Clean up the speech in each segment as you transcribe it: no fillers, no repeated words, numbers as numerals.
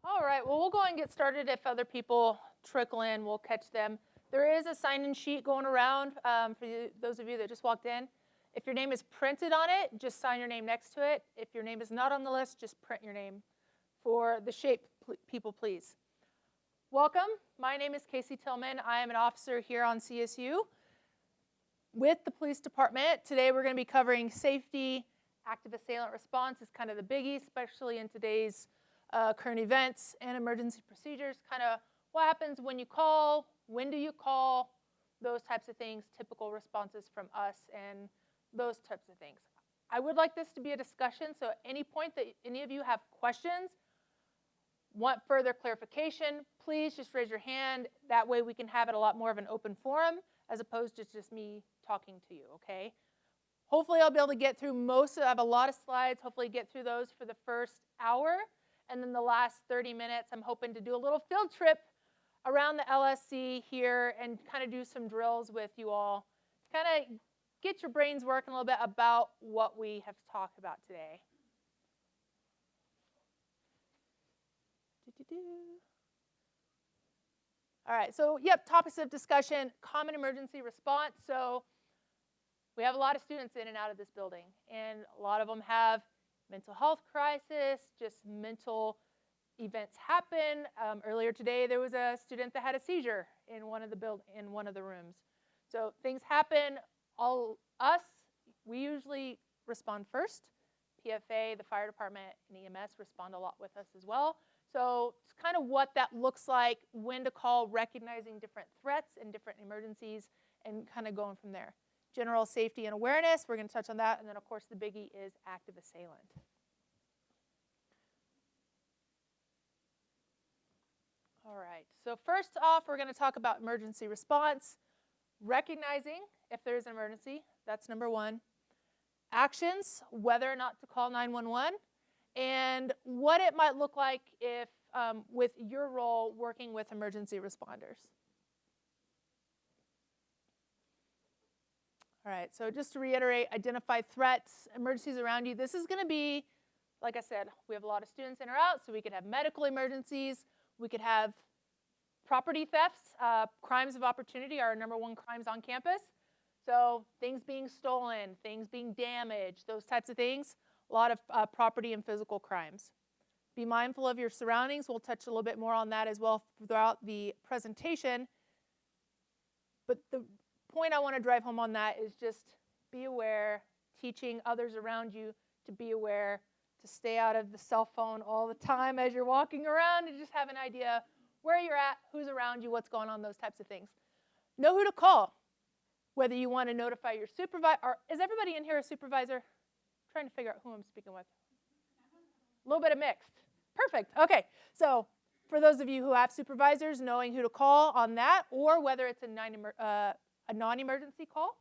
All right, well, we'll go and get started. If other people trickle in, we'll catch them. There is a sign-in sheet going around for those of you that just walked in. If your name is printed on it, just sign your name next to it. If your name is not on the list, just print your name. For the shape people, please. Welcome. My name is Casey Tillman. I am an officer here on CSU with the police department. Today we're going to be covering safety, active assailant response is kind of the biggie, especially in today's current events and emergency procedures, kind of what happens when you call, when do you call, those types of things, typical responses from us, and those types of things. I would like this to be a discussion, so at any point that any of you have questions, want further clarification, please just raise your hand. That way we can have it a lot more of an open forum as opposed to just me talking to you, okay? Hopefully I'll be able to get through I have a lot of slides, hopefully get through those for the first hour. And then the last 30 minutes, I'm hoping to do a little field trip around the LSC here and kind of do some drills with you all. Kind of get your brains working a little bit about what we have talked about today. All right, so topics of discussion, common emergency response. So we have a lot of students in and out of this building, and a lot of them have mental health crisis, just mental events happen. Earlier today, there was a student that had a seizure in one of the rooms. So things happen. We usually respond first. PFA, the fire department, and EMS respond a lot with us as well. So it's kind of what that looks like, when to call, recognizing different threats and different emergencies, and kind of going from there. General safety and awareness, we're going to touch on that. And then, of course, the biggie is active assailant. All right, so first off, we're going to talk about emergency response. Recognizing if there's an emergency, that's number one. Actions, whether or not to call 911, and what it might look like if, with your role working with emergency responders. All right, so just to reiterate, identify threats, emergencies around you. This is going to be, like I said, we have a lot of students in or out, so we could have medical emergencies. We could have property thefts. Crimes of opportunity are our number one crimes on campus. So things being stolen, things being damaged, those types of things. A lot of property and physical crimes. Be mindful of your surroundings. We'll touch a little bit more on that as well throughout the presentation. But the point I want to drive home on that is just be aware, teaching others around you to be aware, to stay out of the cell phone all the time as you're walking around, and just have an idea where you're at, who's around you, what's going on, those types of things. Know who to call, whether you want to notify your supervisor. Is everybody in here a supervisor? I'm trying to figure out who I'm speaking with. A little bit of mixed. Perfect. Okay, so for those of you who have supervisors, knowing who to call on that, or whether it's a non-emergency call,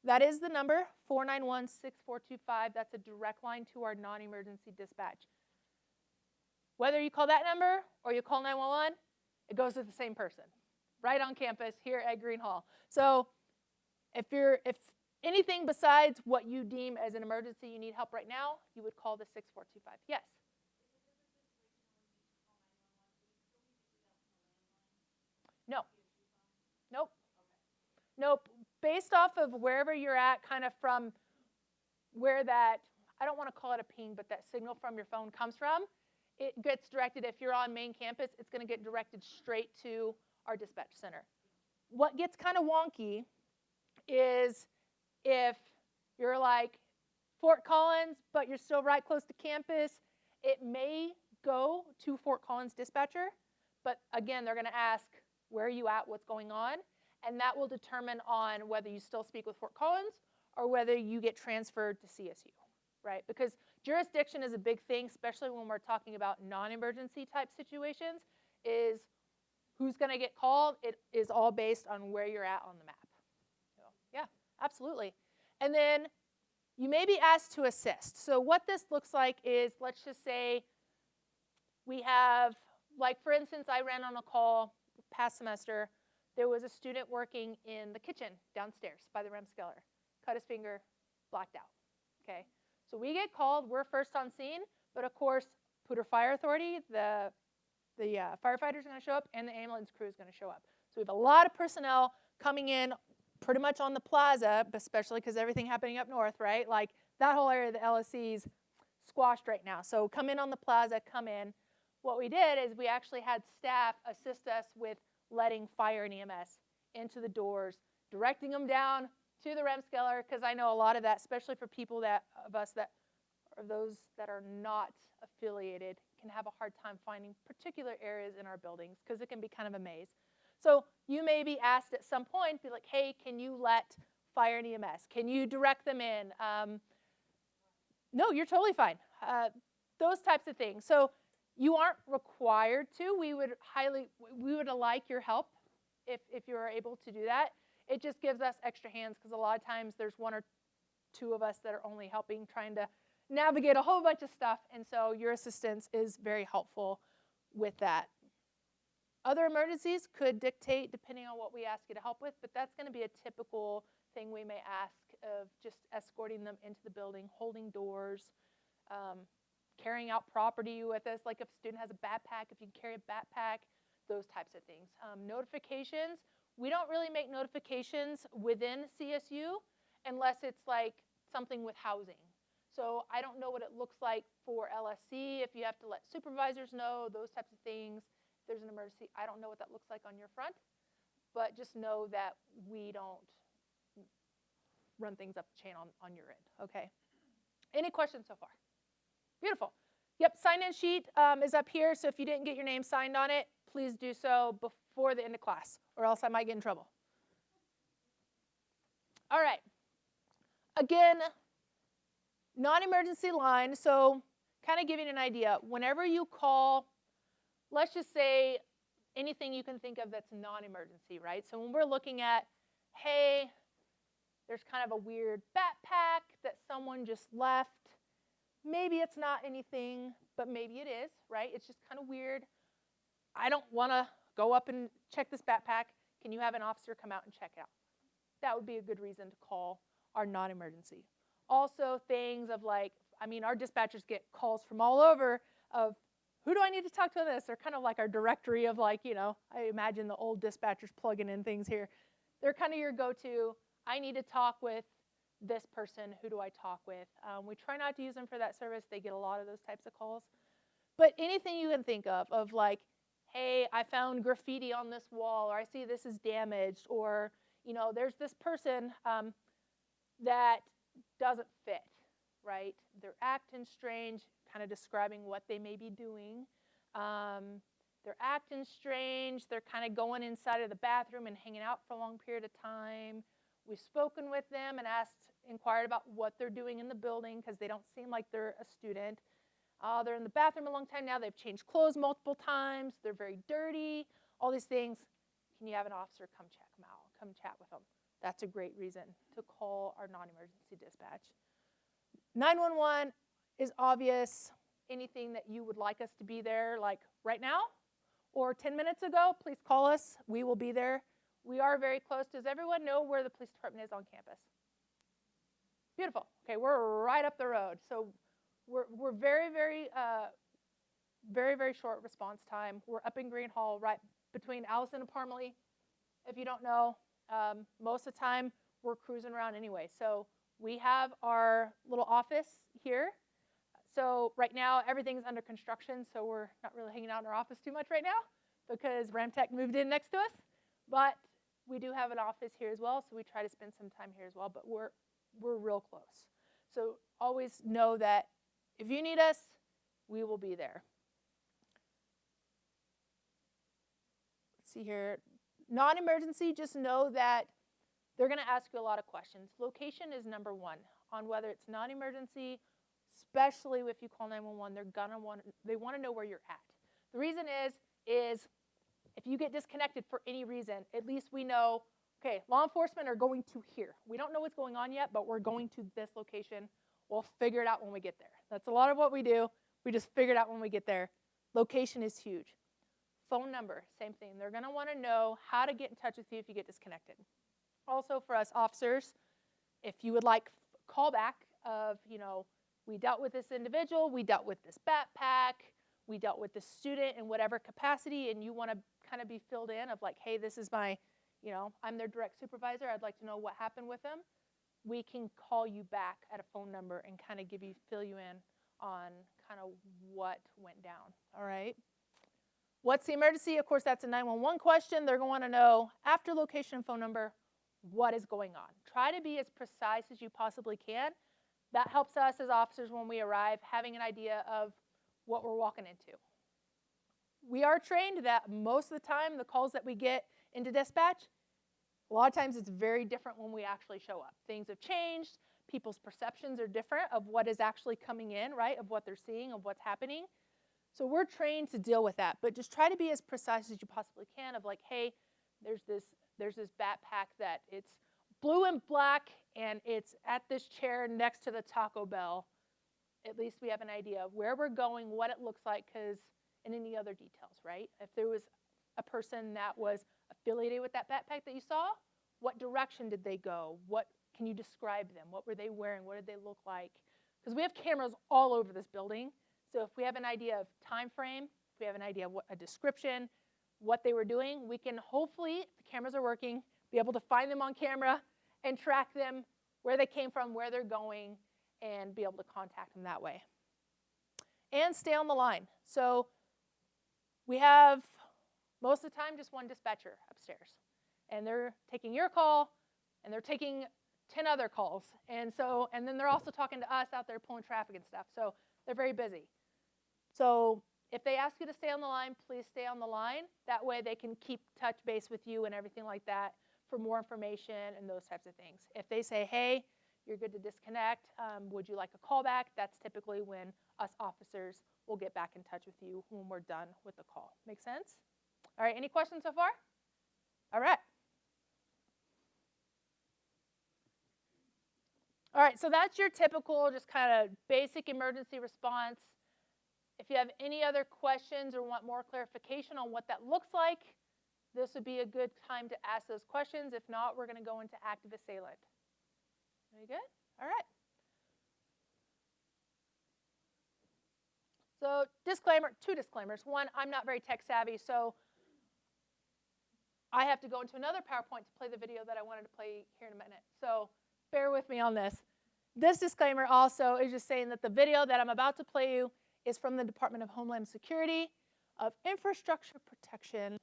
that is the number, 491-6425. That's a direct line to our non-emergency dispatch. Whether you call that number or you call 911, it goes to the same person, right on campus here at Green Hall. So if anything besides what you deem as an emergency, you need help right now, you would call the 6425. Yes? No. Nope. Nope. Based off of wherever you're at, kind of from where that, I don't want to call it a ping, but that signal from your phone comes from, it gets directed. If you're on main campus, it's going to get directed straight to our dispatch center. What gets kind of wonky is if you're like Fort Collins, but you're still right close to campus, it may go to Fort Collins dispatcher, but again, they're going to ask, where are you at, what's going on? And that will determine on whether you still speak with Fort Collins or whether you get transferred to CSU, right? Because jurisdiction is a big thing, especially when we're talking about non-emergency type situations, is who's going to get called. It is all based on where you're at on the map. So, yeah, absolutely. And then you may be asked to assist. So what this looks like is, let's just say we have, like for instance, I ran on a call past semester. There was a student working in the kitchen downstairs by the Remskeller. Cut his finger, blacked out, okay? So we get called, we're first on scene, but of course, Poudre Fire Authority, the firefighters are going to show up, and the ambulance crew is going to show up. So we have a lot of personnel coming in pretty much on the plaza, especially because everything happening up north, right? Like that whole area of the LSC's squashed right now. So come in on the plaza, come in. What we did is we actually had staff assist us with letting fire and EMS into the doors, directing them down to the REM scaler, because I know a lot of that, especially for people of us that are those that are not affiliated, can have a hard time finding particular areas in our buildings because it can be kind of a maze. So you may be asked at some point, be like, hey, can you let fire and EMS? Can you direct them in? No, you're totally fine. Those types of things. So you aren't required to. We would like your help if you are able to do that. It just gives us extra hands because a lot of times there's one or two of us that are only helping, trying to navigate a whole bunch of stuff, and so your assistance is very helpful with that. Other emergencies could dictate depending on what we ask you to help with, but that's going to be a typical thing we may ask of just escorting them into the building, holding doors, carrying out property with us, like if a student has a backpack, if you can carry a backpack, those types of things. Notifications, we don't really make notifications within CSU unless it's like something with housing. So I don't know what it looks like for LSC, if you have to let supervisors know, those types of things. If there's an emergency, I don't know what that looks like on your front, but just know that we don't run things up the chain on your end, okay? Any questions so far? Beautiful. Yep, sign-in sheet is up here, so if you didn't get your name signed on it, please do so before the end of class, or else I might get in trouble. All right. Again, non-emergency line, so kind of giving an idea. Whenever you call, let's just say anything you can think of that's non-emergency, right? So when we're looking at, hey, there's kind of a weird backpack that someone just left. Maybe it's not anything, but maybe it is, right? It's just kind of weird. I don't want to go up and check this backpack. Can you have an officer come out and check it out? That would be a good reason to call our non-emergency. Also things of like, I mean, our dispatchers get calls from all over of, who do I need to talk to on this? They're kind of like our directory of like, you know, I imagine the old dispatchers plugging in things here. They're kind of your go-to. I need to talk with this person. Who do I talk with? We try not to use them for that service. They get a lot of those types of calls. But anything you can think of like, hey, I found graffiti on this wall, or I see this is damaged, or, you know, there's this person that doesn't fit, right? They're acting strange, kind of describing what they may be doing. They're acting strange. They're kind of going inside of the bathroom and hanging out for a long period of time. We've spoken with them and inquired about what they're doing in the building because they don't seem like they're a student. They're in the bathroom a long time now. They've changed clothes multiple times. They're very dirty. All these things. Can you have an officer come check them out? Come chat with them. That's a great reason to call our non-emergency dispatch. 911 is obvious. Anything that you would like us to be there, like right now or 10 minutes ago, please call us. We will be there. We are very close. Does everyone know where the police department is on campus? Beautiful. Okay, we're right up the road. So we're very, very, very short response time. We're up in Green Hall, right between Allison and Parmalee. If you don't know, most of the time we're cruising around anyway. So we have our little office here. So right now everything's under construction, so we're not really hanging out in our office too much right now because Ramtech moved in next to us. But we do have an office here as well, so we try to spend some time here as well, but we're real close. So always know that if you need us, we will be there. Let's see here. Non-emergency, just know that they're going to ask you a lot of questions. Location is number one on whether it's non-emergency, especially if you call 911. They want to know where you're at. The reason is if you get disconnected for any reason, at least we know, okay, law enforcement are going to here. We don't know what's going on yet, but we're going to this location. We'll figure it out when we get there. That's a lot of what we do. We just figure it out when we get there. Location is huge. Phone number, same thing. They're going to want to know how to get in touch with you if you get disconnected. Also for us officers, if you would like callback of, you know, we dealt with this individual, we dealt with this backpack, we dealt with the student in whatever capacity, and you want to kind of be filled in of like, hey, this is my, I'm their direct supervisor. I'd like to know what happened with them. We can call you back at a phone number and kind of fill you in on kind of what went down, all right? What's the emergency? Of course, that's a 911 question. They're going to want to know, after location and phone number, what is going on. Try to be as precise as you possibly can. That helps us as officers when we arrive, having an idea of what we're walking into. We are trained that most of the time, the calls that we get into dispatch, a lot of times it's very different when we actually show up. Things have changed. People's perceptions are different of what is actually coming in, right, of what they're seeing, of what's happening. So we're trained to deal with that, but just try to be as precise as you possibly can of like, hey, there's this backpack that it's blue and black and it's at this chair next to the Taco Bell. At least we have an idea of where we're going, what it looks like, and any other details, right? If there was a person that was affiliated with that backpack that you saw, what direction did they go? What can you describe them? What were they wearing? What did they look like? Because we have cameras all over this building. So if we have an idea of time frame, if we have an idea of a description, what they were doing, we can hopefully, if the cameras are working, be able to find them on camera and track them, where they came from, where they're going, and be able to contact them that way. And stay on the line. So we have, most of the time, just one dispatcher upstairs. And they're taking your call, and they're taking 10 other calls. And then they're also talking to us out there pulling traffic and stuff. So they're very busy. So if they ask you to stay on the line, please stay on the line. That way they can keep touch base with you and everything like that for more information and those types of things. If they say, hey, you're good to disconnect, would you like a call back? That's typically when us officers will get back in touch with you when we're done with the call. Make sense? All right, any questions so far? All right. All right, so that's your typical just kind of basic emergency response. If you have any other questions or want more clarification on what that looks like, this would be a good time to ask those questions. If not, we're going to go into active assailant. Very good? All right. So two disclaimers. One, I'm not very tech savvy, so I have to go into another PowerPoint to play the video that I wanted to play here in a minute. So bear with me on this. This disclaimer also is just saying that the video that I'm about to play you is from the Department of Homeland Security of Infrastructure Protection.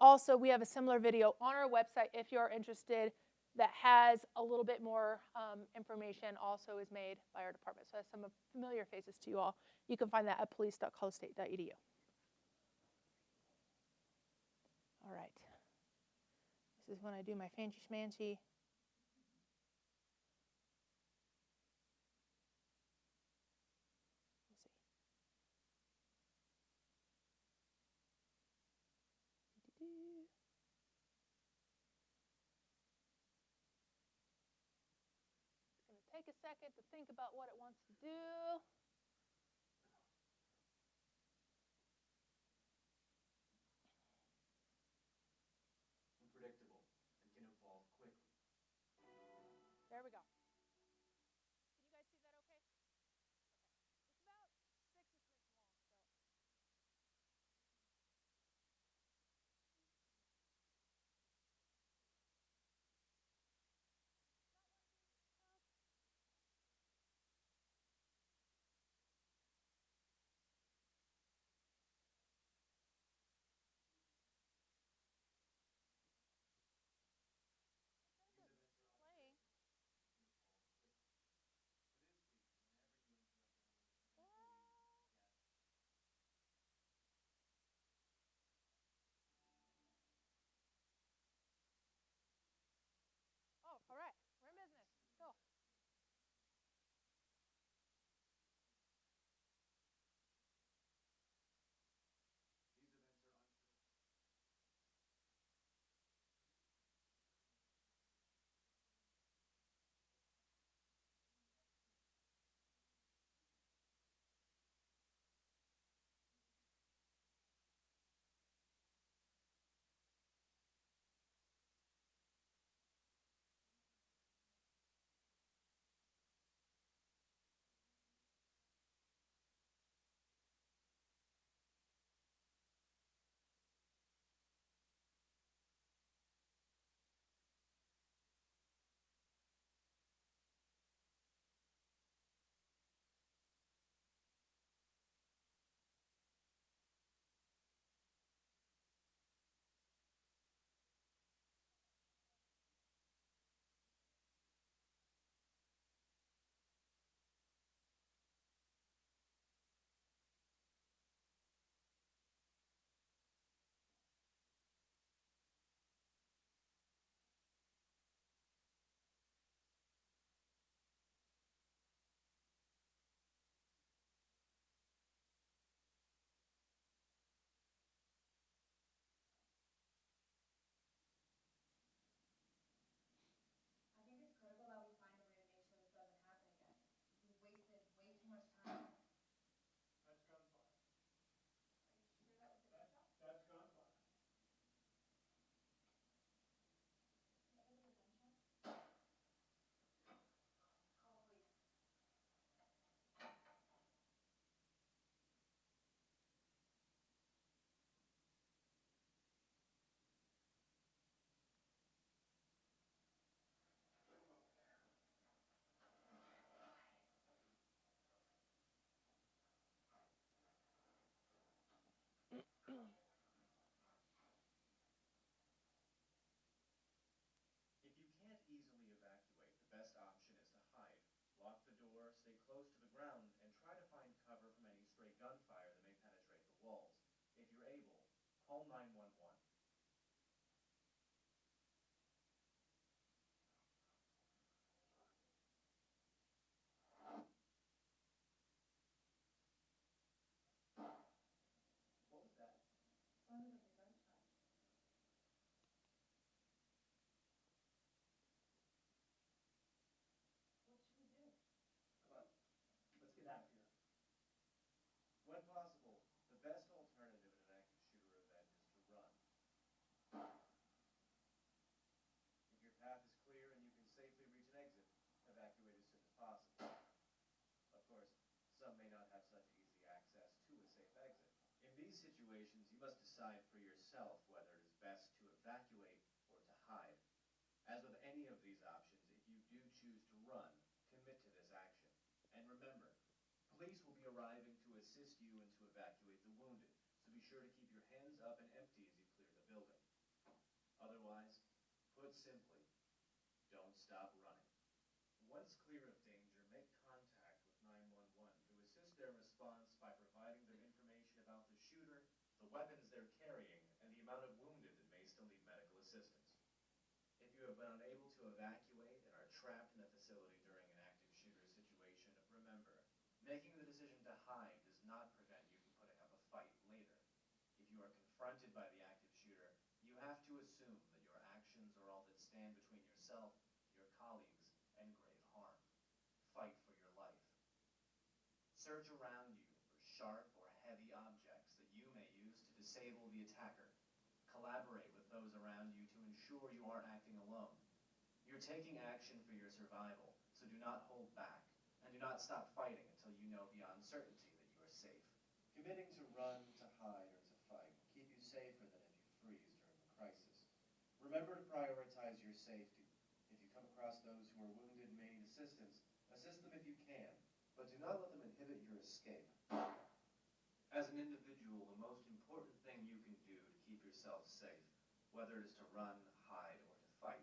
Also, we have a similar video on our website if you're interested that has a little bit more information, also is made by our department. So it has some familiar faces to you all. You can find that at police.colostate.edu. All right. This is when I do my fancy schmancy. It's going to take a second to think about what it wants to do. Unpredictable and can evolve quickly. There we go. Can you guys see that okay? Okay. It's about 6-ish minutes long, so. If you can't easily evacuate, the best option is to hide. Lock the door, stay close to the ground, and try to find cover from any stray gunfire that may penetrate the walls. If you're able, call 911. What was that? Sounded like a gunshot. What should we do? Come on, let's get out of here. When possible, the best alternative in an active shooter event is to run. If your path is clear and you can safely reach an exit, evacuate as soon as possible. Of course, some may not have such easy access to a safe exit. In these situations, you must decide for yourself whether it is best to evacuate or to hide. As with any of these options, if you do choose to run, commit to this action. And remember, police will be arriving to assist you and to evacuate the wounded, so be sure to keep your hands up and empty as you clear the building. Otherwise, put simply, don't stop running. Once clear of danger, make contact with 911 to assist their response by providing them information about the shooter, the weapons they're carrying, and the amount of wounded that may still need medical assistance. If you have been unable to evacuate and are trapped in a facility during an active shooter situation, remember, making the decision to hide does not prevent you from putting up a fight later. If you are confronted by the active shooter, you have to assume that your actions are all that stand between yourself, your colleagues, and grave harm. Fight for your life. Search around you for sharp or heavy objects that you may use to disable the attacker. Collaborate with those around you to ensure you aren't acting alone. You're taking action for your survival, so do not hold back, and do not stop fighting until you know beyond certainty that you are safe. Committing to run, to hide, or to fight will keep you safer than if you freeze during the crisis. Remember to prioritize your safety. If you come across those who are wounded and may need assistance, assist them if you can, but do not let them inhibit your escape. As an individual, the most important thing you can do to keep yourself safe, whether it is to run, hide, or to fight,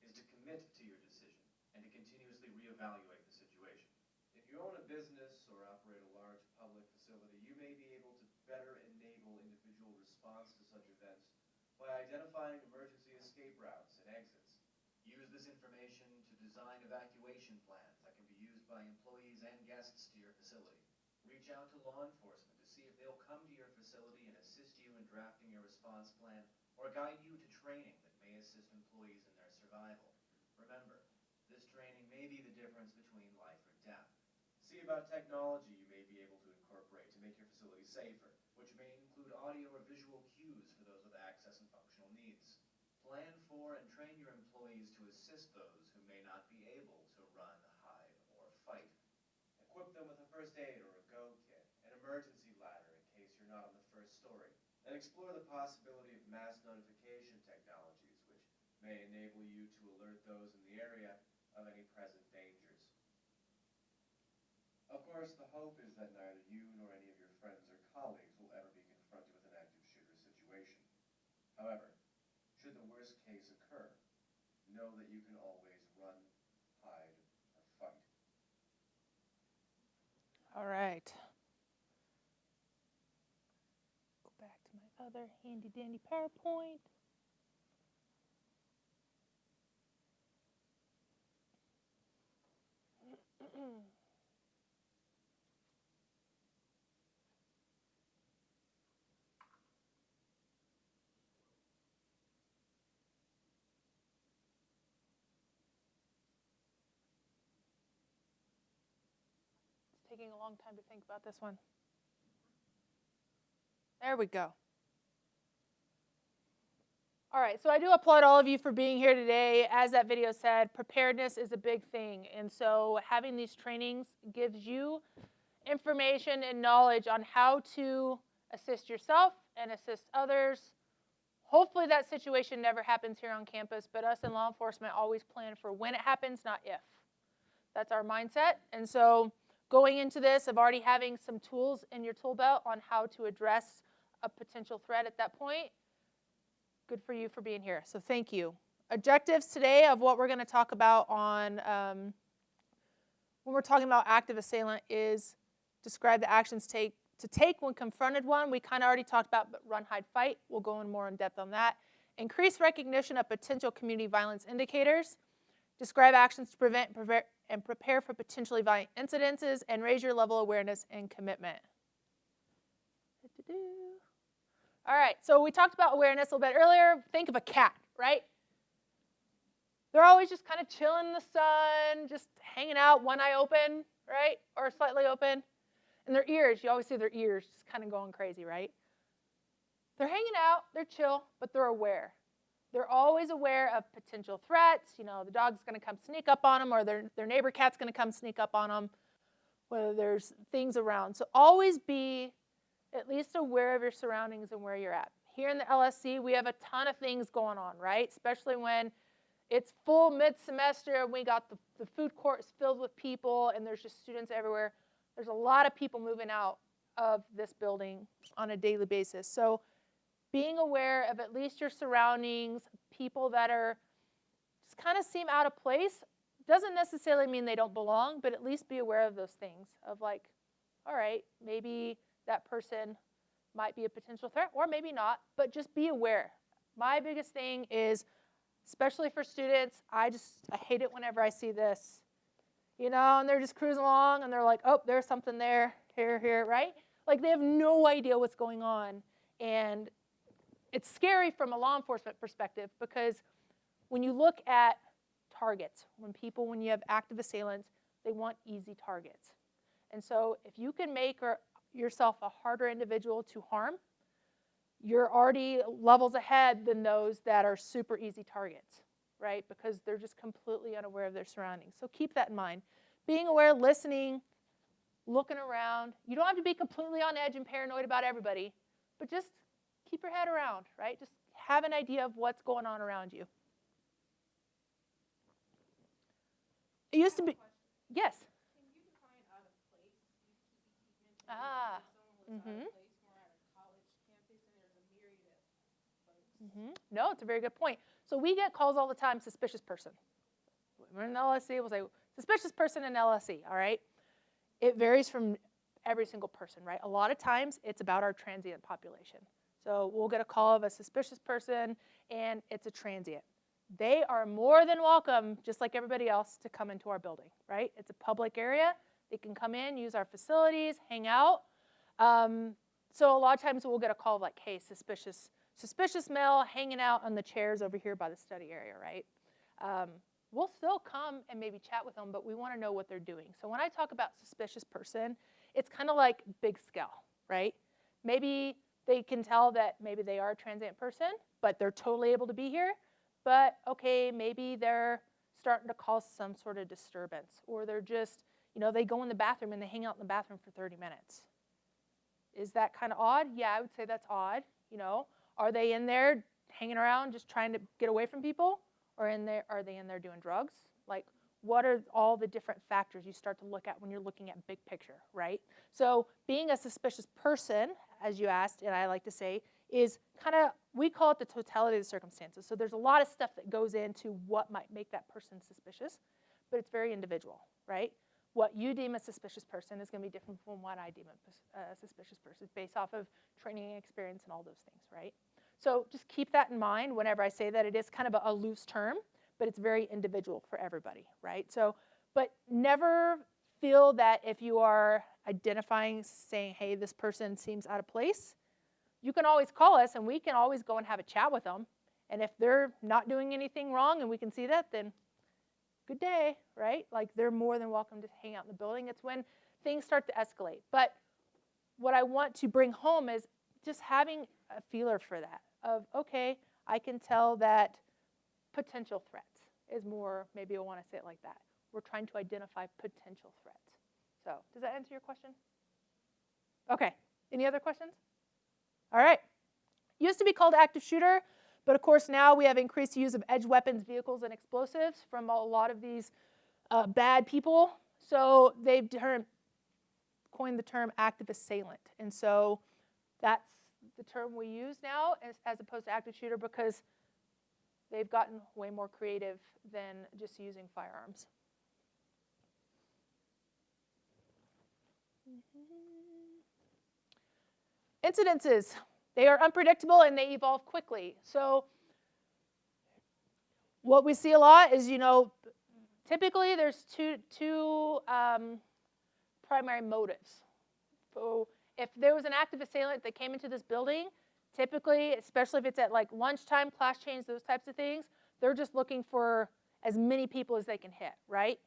is to commit to your decision and to continuously reevaluate the situation. If you own a business or operate a large public facility, you may be able to better enable individual response to such events by identifying emergency escape routes and exits. Use this information to design evacuation plans that can be used by employees and guests to your facility. Reach out to law enforcement to see if they'll come to your facility and assist you in drafting your response plan or guide you to training that may assist employees in their survival. Remember, this training may be the difference between life or death. See about technology you may be able to incorporate to make your facility safer, which may include audio or visual cues for those with access and functional needs. Plan for and train your employees to assist those who may not be able to run, hide, or fight. Equip them with a first aid or a go kit, an emergency ladder in case you're not on the first story, and explore the possibility of mass notification technologies, which may enable you to alert those in the area of any present dangers. Of course, the hope is that neither you nor any of your friends or colleagues will ever be confronted with an active shooter situation. However, should the worst case occur, know that you can always run, hide, or fight. All right. Go back to my other handy dandy PowerPoint. It's taking a long time to think about this one. There we go. All right, so I do applaud all of you for being here today. As that video said, preparedness is a big thing. And so having these trainings gives you information and knowledge on how to assist yourself and assist others. Hopefully that situation never happens here on campus, but us in law enforcement always plan for when it happens, not if. That's our mindset. And so going into this of already having some tools in your tool belt on how to address a potential threat at that point, good for you for being here. So thank you. Objectives today of what we're going to talk about on when we're talking about active assailant is describe the actions to take when confronted one. We kind of already talked about run, hide, fight. We'll go in more in depth on that. Increase recognition of potential community violence indicators. Describe actions to prevent and prepare for potentially violent incidences, and raise your level of awareness and commitment. All right, so we talked about awareness a little bit earlier. Think of a cat, right? They're always just kind of chilling in the sun, just hanging out, one eye open, right? Or slightly open. And their ears, you always see their ears just kind of going crazy, right? They're hanging out, they're chill, but they're aware. They're always aware of potential threats. You know, the dog's going to come sneak up on them, or their neighbor cat's going to come sneak up on them, whether there's things around. So always be at least aware of your surroundings and where you're at. Here in the LSC, we have a ton of things going on, right? Especially when it's full mid-semester and we got the food court is filled with people and there's just students everywhere. There's a lot of people moving out of this building on a daily basis. So being aware of at least your surroundings, people that are just kind of seem out of place, doesn't necessarily mean they don't belong, but at least be aware of those things of like, all right, maybe that person might be a potential threat or maybe not, but just be aware. My biggest thing is, especially for students, I hate it whenever I see this, you know, and they're just cruising along and they're like, oh, there's something there, here, right? Like they have no idea what's going on. And it's scary from a law enforcement perspective because when you look at targets, when you have active assailants, they want easy targets. And so if you can make yourself a harder individual to harm, you're already levels ahead than those that are super easy targets, right? Because they're just completely unaware of their surroundings. So keep that in mind. Being aware, listening, looking around. You don't have to be completely on edge and paranoid about everybody, but just keep your head around, right? Just have an idea of what's going on around you. It used to be, yes. Can you define out of place? You mentioned Ah. someone was out of place. We're at a college campus and there's a myriad of folks. No, it's a very good point. So we get calls all the time, suspicious person. We're in the LSC, we'll say, suspicious person in LSC, all right? It varies from every single person, right? A lot of times it's about our transient population. So we'll get a call of a suspicious person and it's a transient. They are more than welcome, just like everybody else, to come into our building, right? It's a public area. They can come in, use our facilities, hang out. So a lot of times we'll get a call of like, hey, suspicious male hanging out on the chairs over here by the study area, right? We'll still come and maybe chat with them, but we want to know what they're doing. So when I talk about suspicious person, it's kind of like big scale, right? Maybe they can tell that maybe they are a transient person, but they're totally able to be here. But okay, maybe they're starting to cause some sort of disturbance, or they're just, you know, they go in the bathroom and they hang out in the bathroom for 30 minutes. Is that kind of odd? Yeah, I would say that's odd. You know, are they in there hanging around just trying to get away from people, or are they in there doing drugs? Like, what are all the different factors you start to look at when you're looking at big picture, right? So being a suspicious person, as you asked, and I like to say, is kind of, we call it the totality of the circumstances. So there's a lot of stuff that goes into what might make that person suspicious, but it's very individual, right? What you deem a suspicious person is going to be different from what I deem a suspicious person based off of training and experience and all those things, right? So just keep that in mind whenever I say that it is kind of a loose term, but it's very individual for everybody, right? So, but never feel that if you are identifying, saying, hey, this person seems out of place, you can always call us and we can always go and have a chat with them. And if they're not doing anything wrong and we can see that, then good day, right? Like they're more than welcome to hang out in the building. It's when things start to escalate. But what I want to bring home is just having a feeler for that of, okay, I can tell that potential threats is more, maybe I want to say it like that. We're trying to identify potential threats. So does that answer your question? Okay, any other questions? All right. Used to be called active shooter, but of course now we have increased use of edge weapons, vehicles, and explosives from a lot of these bad people. So they've coined the term active assailant. And so that's the term we use now as opposed to active shooter because they've gotten way more creative than just using firearms. Incidences. They are unpredictable and they evolve quickly. So what we see a lot is, typically there's two primary motives. So if there was an active assailant that came into this building, typically, especially if it's at like lunchtime, class change, those types of things, they're just looking for as many people as they can hit, right?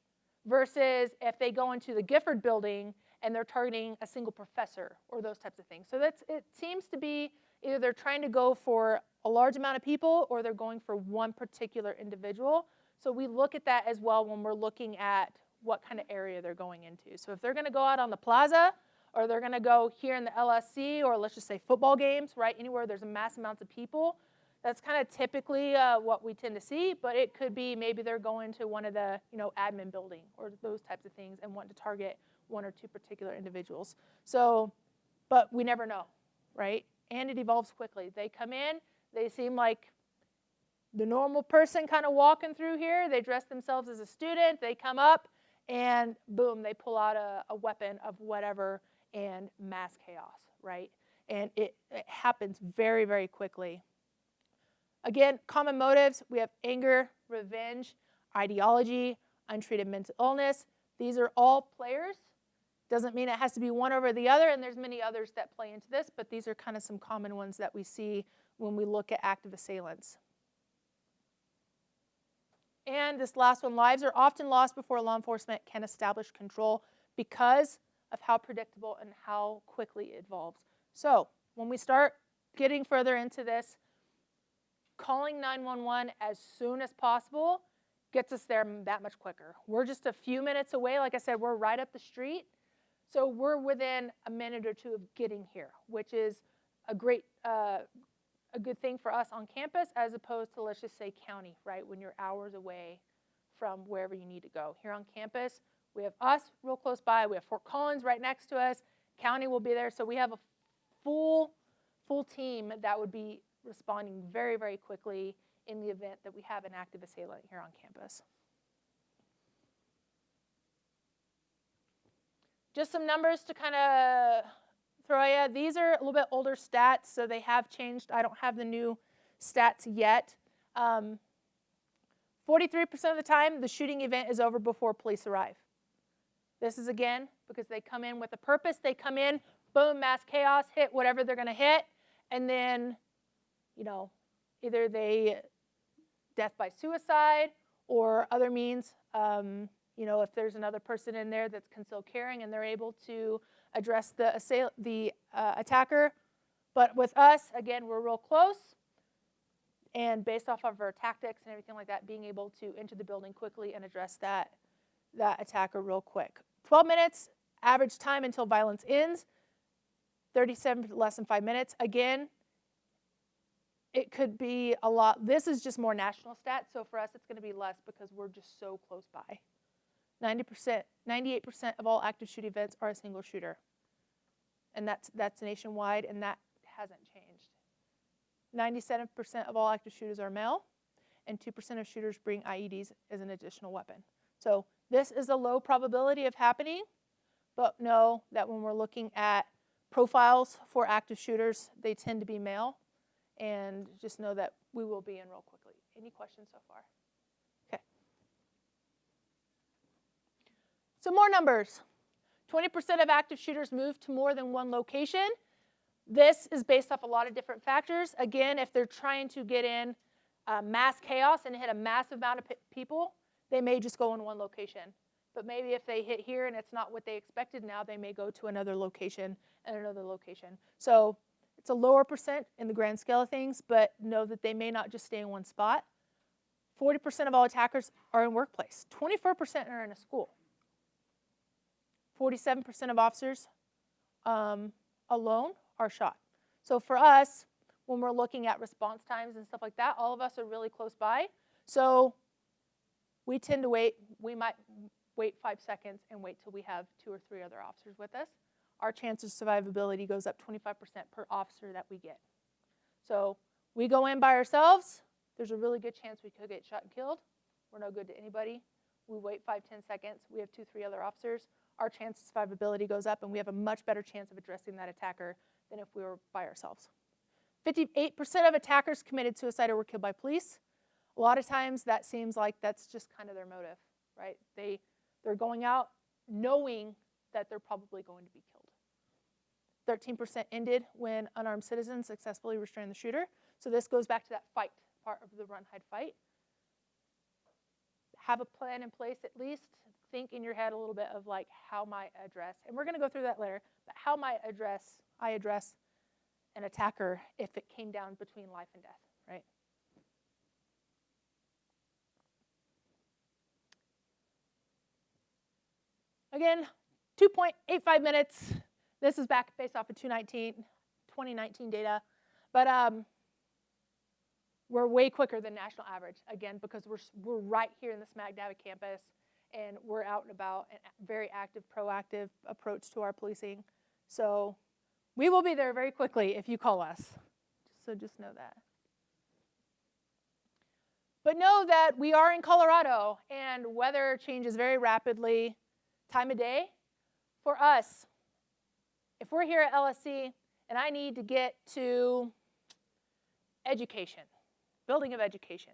Versus if they go into the Gifford building and they're targeting a single professor or those types of things. So it seems to be either they're trying to go for a large amount of people or they're going for one particular individual. So we look at that as well when we're looking at what kind of area they're going into. So if they're going to go out on the plaza or they're going to go here in the LSC or let's just say football games, right, anywhere there's a mass amounts of people, that's kind of typically what we tend to see, but it could be maybe they're going to one of the admin building or those types of things and want to target one or two particular individuals. So, but we never know, right? And it evolves quickly. They come in, they seem like the normal person kind of walking through here. They dress themselves as a student. They come up and boom, they pull out a weapon of whatever and mass chaos, right? And it happens very, very quickly. Again, common motives, we have anger, revenge, ideology, untreated mental illness. These are all players. Doesn't mean it has to be one over the other, and there's many others that play into this, but these are kind of some common ones that we see when we look at active assailants. And this last one, lives are often lost before law enforcement can establish control because of how predictable and how quickly it evolves. So when we start getting further into this, calling 911 as soon as possible gets us there that much quicker. We're just a few minutes away. Like I said, we're right up the street. So we're within a minute or two of getting here, which is a great, a good thing for us on campus as opposed to, let's just say, county, right, when you're hours away from wherever you need to go. Here on campus, we have us real close by. We have Fort Collins right next to us. County will be there. So we have a full team that would be responding very, very quickly in the event that we have an active assailant here on campus. Just some numbers to kind of throw at you. These are a little bit older stats, so they have changed. I don't have the new stats yet. 43% of the time, the shooting event is over before police arrive. This is, again, because they come in with a purpose. They come in, boom, mass chaos, hit whatever they're going to hit, and then, either they death by suicide or other means. If there's another person in there that's concealed carrying and they're able to address the attacker. But with us, again, we're real close. And based off of our tactics and everything like that, being able to enter the building quickly and address that attacker real quick. 12 minutes, average time until violence ends. 37, less than 5 minutes. Again, it could be a lot. This is just more national stats, so for us it's going to be less because we're just so close by. 90%, 98% of all active shooting events are a single shooter. And that's nationwide, and that hasn't changed. 97% of all active shooters are male, and 2% of shooters bring IEDs as an additional weapon. So this is a low probability of happening, but know that when we're looking at profiles for active shooters, they tend to be male, and just know that we will be in real quickly. Any questions so far? Okay. Some more numbers. 20% of active shooters move to more than one location. This is based off a lot of different factors. Again, if they're trying to get in mass chaos and hit a massive amount of people, they may just go in one location. But maybe if they hit here and it's not what they expected, now they may go to another location and another location. So it's a lower percent in the grand scale of things, but know that they may not just stay in one spot. 40% of all attackers are in workplace. 24% are in a school. 47% of officers alone are shot. So for us, when we're looking at response times and stuff like that, all of us are really close by. So we tend to wait. We might wait 5 seconds and wait till we have 2 or 3 other officers with us. our chance of survivability goes up 25% per officer that we get. So we go in by ourselves, there's a really good chance we could get shot and killed. We're no good to anybody. We wait 5-10 seconds. We have 2-3 other officers. Our chance of survivability goes up, and we have a much better chance of addressing that attacker than if we were by ourselves. 58% of attackers committed suicide or were killed by police. A lot of times that seems like that's just kind of their motive, right? They're going out knowing that they're probably going to be killed. 13% ended when unarmed citizens successfully restrained the shooter. So this goes back to that fight part of the run, hide, fight. Have a plan in place at least. Think in your head a little bit of like how might I address, and we're going to go through that later, but how might I address an attacker if it came down between life and death, right? Again, 2.85 minutes. This is back based off of 2019 data, but we're way quicker than national average, again, because we're right here in the smack dab campus, and we're out and about, and very active, proactive approach to our policing. So we will be there very quickly if you call us. So just know that. But know that we are in Colorado, and weather changes very rapidly. Time of day, for us, if we're here at LSC and I need to get to education, building of education,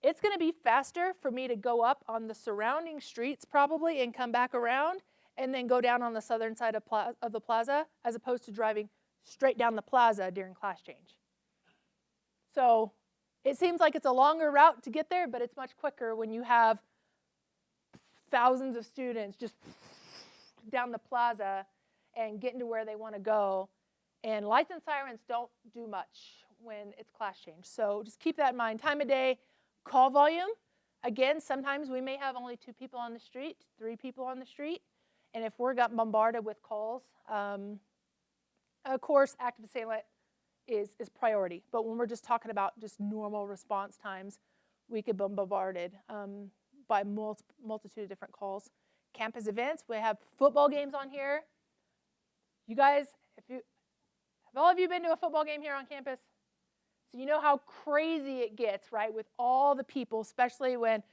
it's going to be faster for me to go up on the surrounding streets probably and come back around and then go down on the southern side of the plaza as opposed to driving straight down the plaza during class change. So it seems like it's a longer route to get there, but it's much quicker when you have thousands of students just down the plaza and getting to where they want to go. And lights and sirens don't do much when it's class change. So just keep that in mind. Time of day, call volume. Again, sometimes we may have only 2 people on the street, 3 people on the street. And if we're got bombarded with calls, of course, active assailant is priority. But when we're just talking about just normal response times, we could be bombarded by multitude of different calls. Campus events, we have football games on here. You guys, have all of you been to a football game here on campus? So you know how crazy it gets, right, with all the people, especially when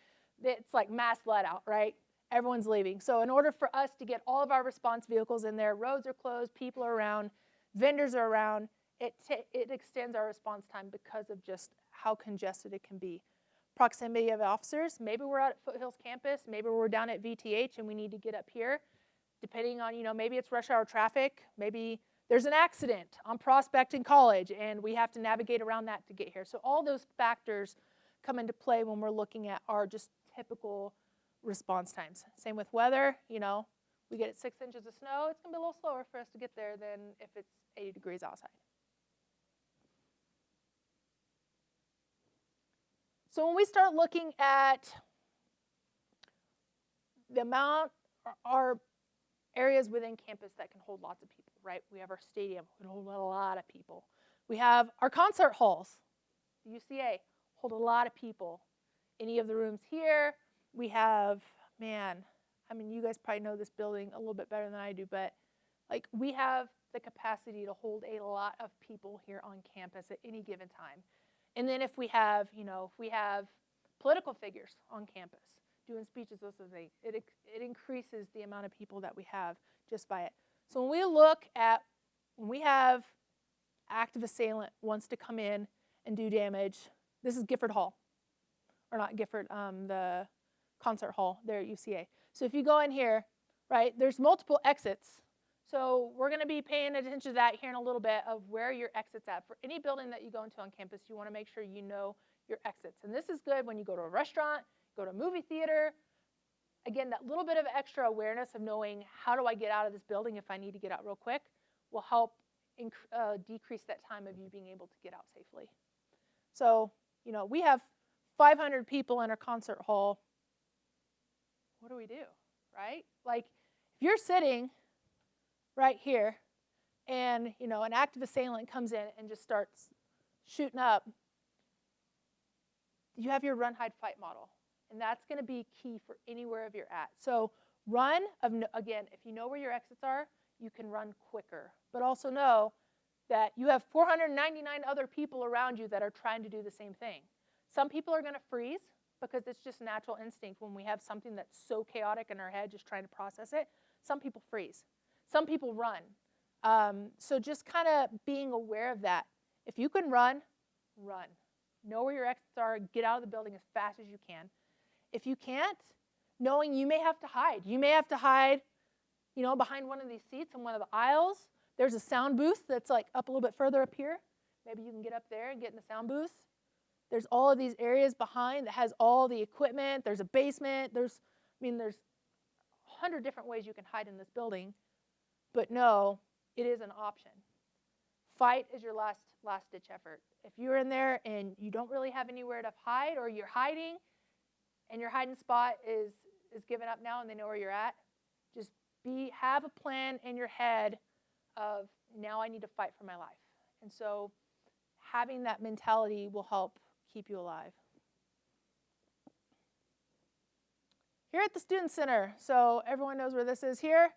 it's like mass let out, right? Everyone's leaving. So in order for us to get all of our response vehicles in there, roads are closed, people are around, vendors are around, it extends our response time because of just how congested it can be. Proximity of officers, maybe we're out at Foothills campus, maybe we're down at VTH and we need to get up here. Depending on, maybe it's rush hour traffic, maybe there's an accident on Prospect in College and we have to navigate around that to get here. So all those factors come into play when we're looking at our just typical response times. Same with weather, we get 6 inches of snow, it's going to be a little slower for us to get there than if it's 80 degrees outside. So when we start looking at the amount, our areas within campus that can hold lots of people, right? We have our stadium, we hold a lot of people. We have our concert halls, the UCA, hold a lot of people. Any of the rooms here, we have, you guys probably know this building a little bit better than I do, but like we have the capacity to hold a lot of people here on campus at any given time. And then if we have, political figures on campus doing speeches, those sort of things, it increases the amount of people that we have just by it. So when we have active assailant wants to come in and do damage, this is Gifford Hall, or not Gifford, the concert hall there at UCA. So if you go in here, right, there's multiple exits. So we're going to be paying attention to that here in a little bit of where your exit's at. For any building that you go into on campus, you want to make sure you know your exits. And this is good when you go to a restaurant, go to a movie theater. Again, that little bit of extra awareness of knowing how do I get out of this building if I need to get out real quick will help decrease that time of you being able to get out safely. So, we have 500 people in our concert hall. What do we do, right? Like, if you're sitting right here and, an active assailant comes in and just starts shooting up, you have your run, hide, fight model. And that's going to be key for anywhere you're at. So again, if you know where your exits are, you can run quicker. But also know that you have 499 other people around you that are trying to do the same thing. Some people are going to freeze because it's just natural instinct when we have something that's so chaotic in our head just trying to process it. Some people freeze. Some people run. So just kind of being aware of that. If you can run, run. Know where your exits are. Get out of the building as fast as you can. If you can't, knowing you may have to hide. You may have to hide, behind one of these seats in one of the aisles. There's a sound booth that's like up a little bit further up here. Maybe you can get up there and get in the sound booth. There's all of these areas behind that has all the equipment. There's a basement. There's 100 different ways you can hide in this building. But no, it is an option. Fight is your last-ditch effort. If you're in there and you don't really have anywhere to hide, or you're hiding and your hiding spot is given up now and they know where you're at, just have a plan in your head of, now I need to fight for my life. And so having that mentality will help keep you alive. Here at the Student Center, so everyone knows where this is here.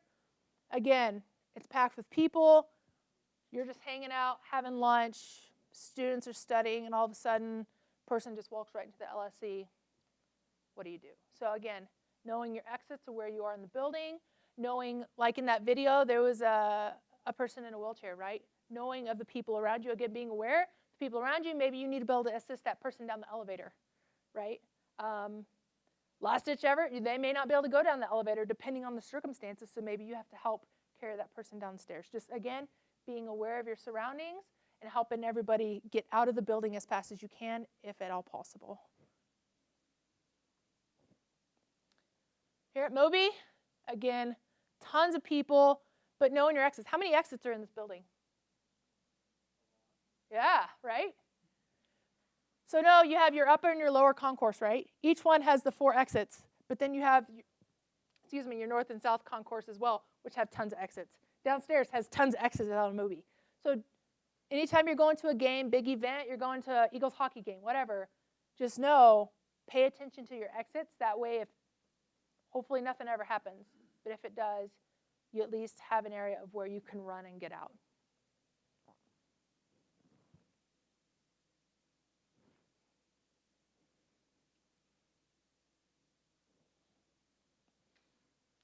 Again, it's packed with people. You're just hanging out, having lunch. Students are studying, and all of a sudden, a person just walks right into the LSE. What do you do? So again, knowing your exits or where you are in the building, knowing, like in that video, there was a person in a wheelchair, right? Knowing of the people around you, again, being aware, the people around you, maybe you need to be able to assist that person down the elevator, right? Last-ditch effort, they may not be able to go down the elevator depending on the circumstances, so maybe you have to help carry that person downstairs. Just, again, being aware of your surroundings and helping everybody get out of the building as fast as you can, if at all possible. Here at Moby, again, tons of people, but knowing your exits. How many exits are in this building? Yeah, right? So no, you have your upper and your lower concourse, right? Each one has the 4 exits, but then you have, your north and south concourse as well, which have tons of exits. Downstairs has tons of exits out of Moby. So anytime you're going to a game, big event, you're going to an Eagles hockey game, whatever, just know, pay attention to your exits. That way, if hopefully nothing ever happens, but if it does, you at least have an area of where you can run and get out.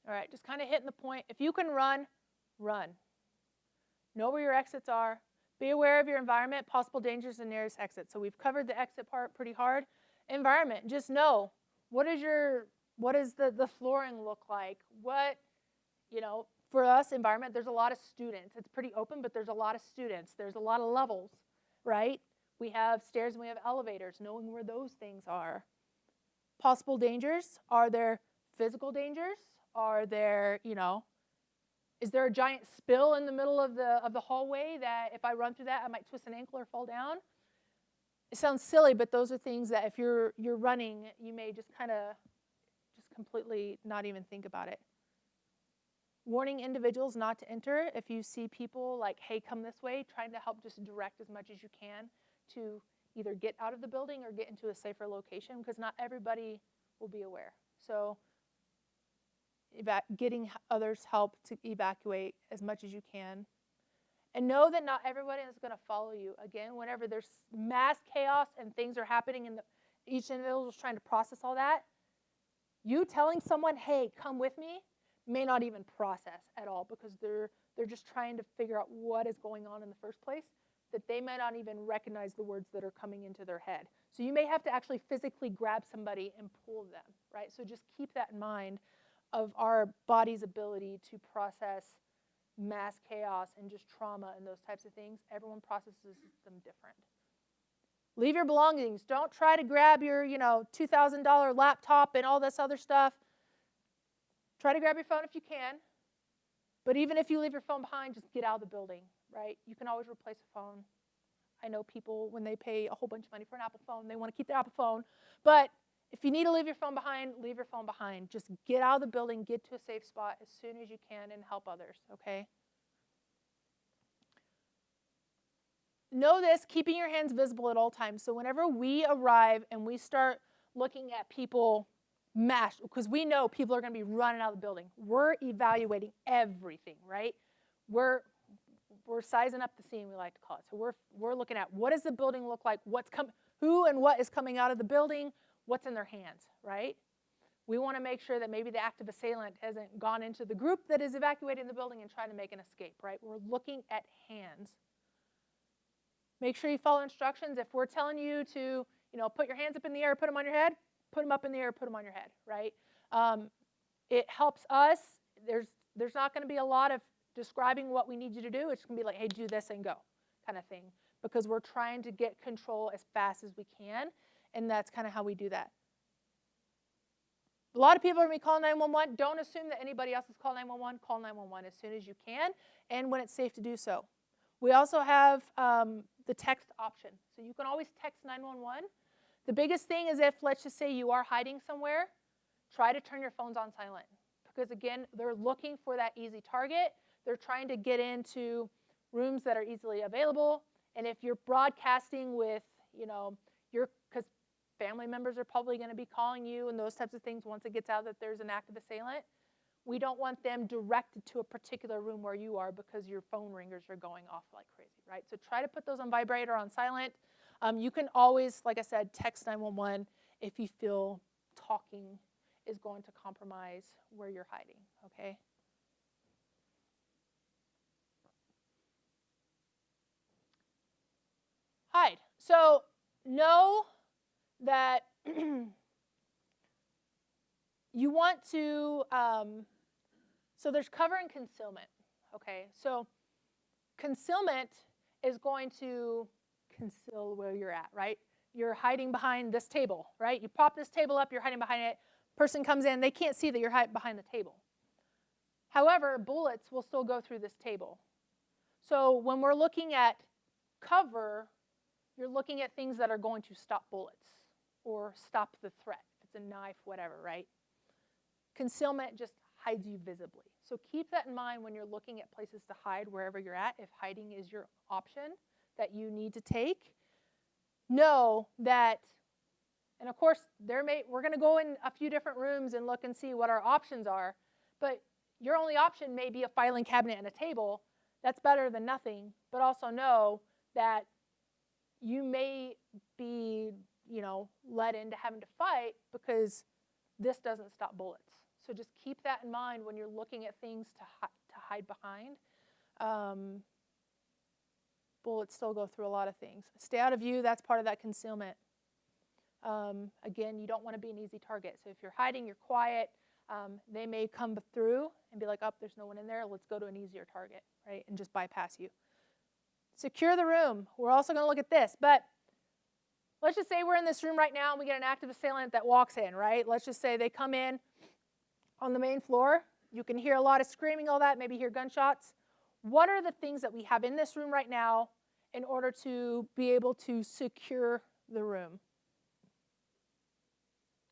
All right, just kind of hitting the point. If you can run, run. Know where your exits are. Be aware of your environment, possible dangers, and nearest exit. So we've covered the exit part pretty hard. Environment, just know, what does the flooring look like? For us, environment, there's a lot of students. It's pretty open, but there's a lot of students. There's a lot of levels, right? We have stairs and we have elevators, knowing where those things are. Possible dangers, are there physical dangers? Are there, is there a giant spill in the middle of the hallway that if I run through that, I might twist an ankle or fall down? It sounds silly, but those are things that if you're running, you may just completely not even think about it. Warning individuals not to enter. If you see people like, hey, come this way, trying to help just direct as much as you can to either get out of the building or get into a safer location, because not everybody will be aware. So getting others help to evacuate as much as you can. And know that not everybody is going to follow you. Again, whenever there's mass chaos and things are happening and each individual is trying to process all that, you telling someone, hey, come with me, may not even process at all, because they're just trying to figure out what is going on in the first place, that they may not even recognize the words that are coming into their head. So you may have to actually physically grab somebody and pull them, right? So just keep that in mind of our body's ability to process mass chaos and just trauma and those types of things. Everyone processes them different. Leave your belongings. Don't try to grab your, $2,000 laptop and all this other stuff. Try to grab your phone if you can. But even if you leave your phone behind, just get out of the building, right? You can always replace a phone. I know people, when they pay a whole bunch of money for an Apple phone, they want to keep their Apple phone. But if you need to leave your phone behind, leave your phone behind. Just get out of the building, get to a safe spot as soon as you can, and help others, okay? Know this, keeping your hands visible at all times. So whenever we arrive and we start looking at people mashed, because we know people are going to be running out of the building, we're evaluating everything, right? we're sizing up the scene, we like to call it. So we're looking at what does the building look like, who and what is coming out of the building, what's in their hands, right? We want to make sure that maybe the active assailant hasn't gone into the group that is evacuating the building and trying to make an escape, right? We're looking at hands. Make sure you follow instructions. If we're telling you to, put your hands up in the air, put them on your head, put them up in the air, put them on your head, right? It helps us. There's not going to be a lot of describing what we need you to do. It's going to be like, hey, do this and go kind of thing, because we're trying to get control as fast as we can, and that's kind of how we do that. A lot of people are going to be calling 911. Don't assume that anybody else is calling 911. Call 911 as soon as you can and when it's safe to do so. We also have the text option. So you can always text 911. The biggest thing is if, let's just say, you are hiding somewhere, try to turn your phones on silent. Because, again, they're looking for that easy target. They're trying to get into rooms that are easily available. And if you're broadcasting with, because family members are probably going to be calling you and those types of things once it gets out that there's an active assailant, we don't want them directed to a particular room where you are because your phone ringers are going off like crazy, right? So try to put those on vibrate or on silent. You can always, like I said, text 911 if you feel talking is going to compromise where you're hiding, okay? Hide. So know that you want to, so there's cover and concealment, okay? So concealment is going to conceal where you're at, right? You're hiding behind this table, right? You prop this table up, you're hiding behind it. Person comes in, they can't see that you're hiding behind the table. However, bullets will still go through this table. So when we're looking at cover, you're looking at things that are going to stop bullets or stop the threat. If it's a knife, whatever, right? Concealment just hides you visibly. So keep that in mind when you're looking at places to hide wherever you're at, if hiding is your option that you need to take. Know that, and of course, we're going to go in a few different rooms and look and see what our options are, but your only option may be a filing cabinet and a table. That's better than nothing, but also know that you may be, led into having to fight because this doesn't stop bullets. So just keep that in mind when you're looking at things to hide behind. Bullets still go through a lot of things. Stay out of view, that's part of that concealment. Again, you don't want to be an easy target. So if you're hiding, you're quiet, they may come through and be like, oh, there's no one in there, let's go to an easier target, right, and just bypass you. Secure the room. We're also going to look at this, but let's just say we're in this room right now and we get an active assailant that walks in, right? Let's just say they come in on the main floor. You can hear a lot of screaming, all that, maybe hear gunshots. What are the things that we have in this room right now in order to be able to secure the room?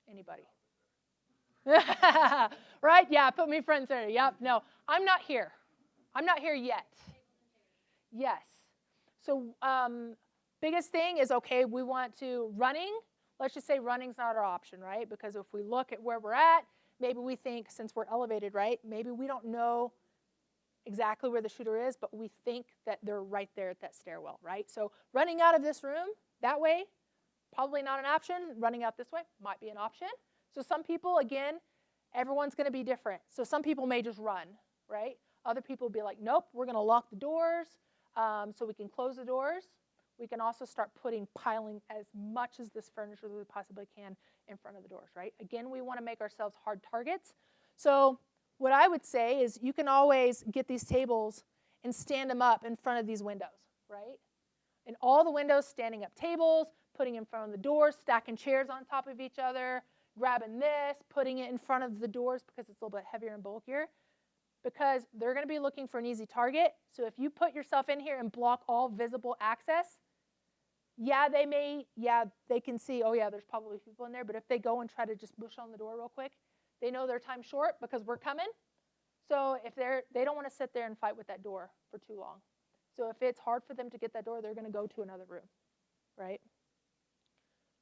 Anybody? Right? Yeah, put me front and center. Yep, no, I'm not here. I'm not here yet. Yes. So biggest thing is, okay, we want to running. Let's just say running's not our option, right? Because if we look at where we're at, maybe we think since we're elevated, right, maybe we don't know exactly where the shooter is, but we think that they're right there at that stairwell, right? So running out of this room that way, probably not an option. Running out this way might be an option. So some people, again, everyone's going to be different. So some people may just run, right? Other people will be like, nope, we're going to lock the doors so we can close the doors. We can also start piling as much as this furniture as we possibly can in front of the doors, right? Again, we want to make ourselves hard targets. So what I would say is you can always get these tables and stand them up in front of these windows, right? In all the windows, standing up tables, putting in front of the doors, stacking chairs on top of each other, grabbing this, putting it in front of the doors because it's a little bit heavier and bulkier, because they're going to be looking for an easy target. So if you put yourself in here and block all visible access, they can see, oh yeah, there's probably people in there, but if they go and try to just push on the door real quick, they know their time's short because we're coming. So if they don't want to sit there and fight with that door for too long. So if it's hard for them to get that door, they're going to go to another room, right?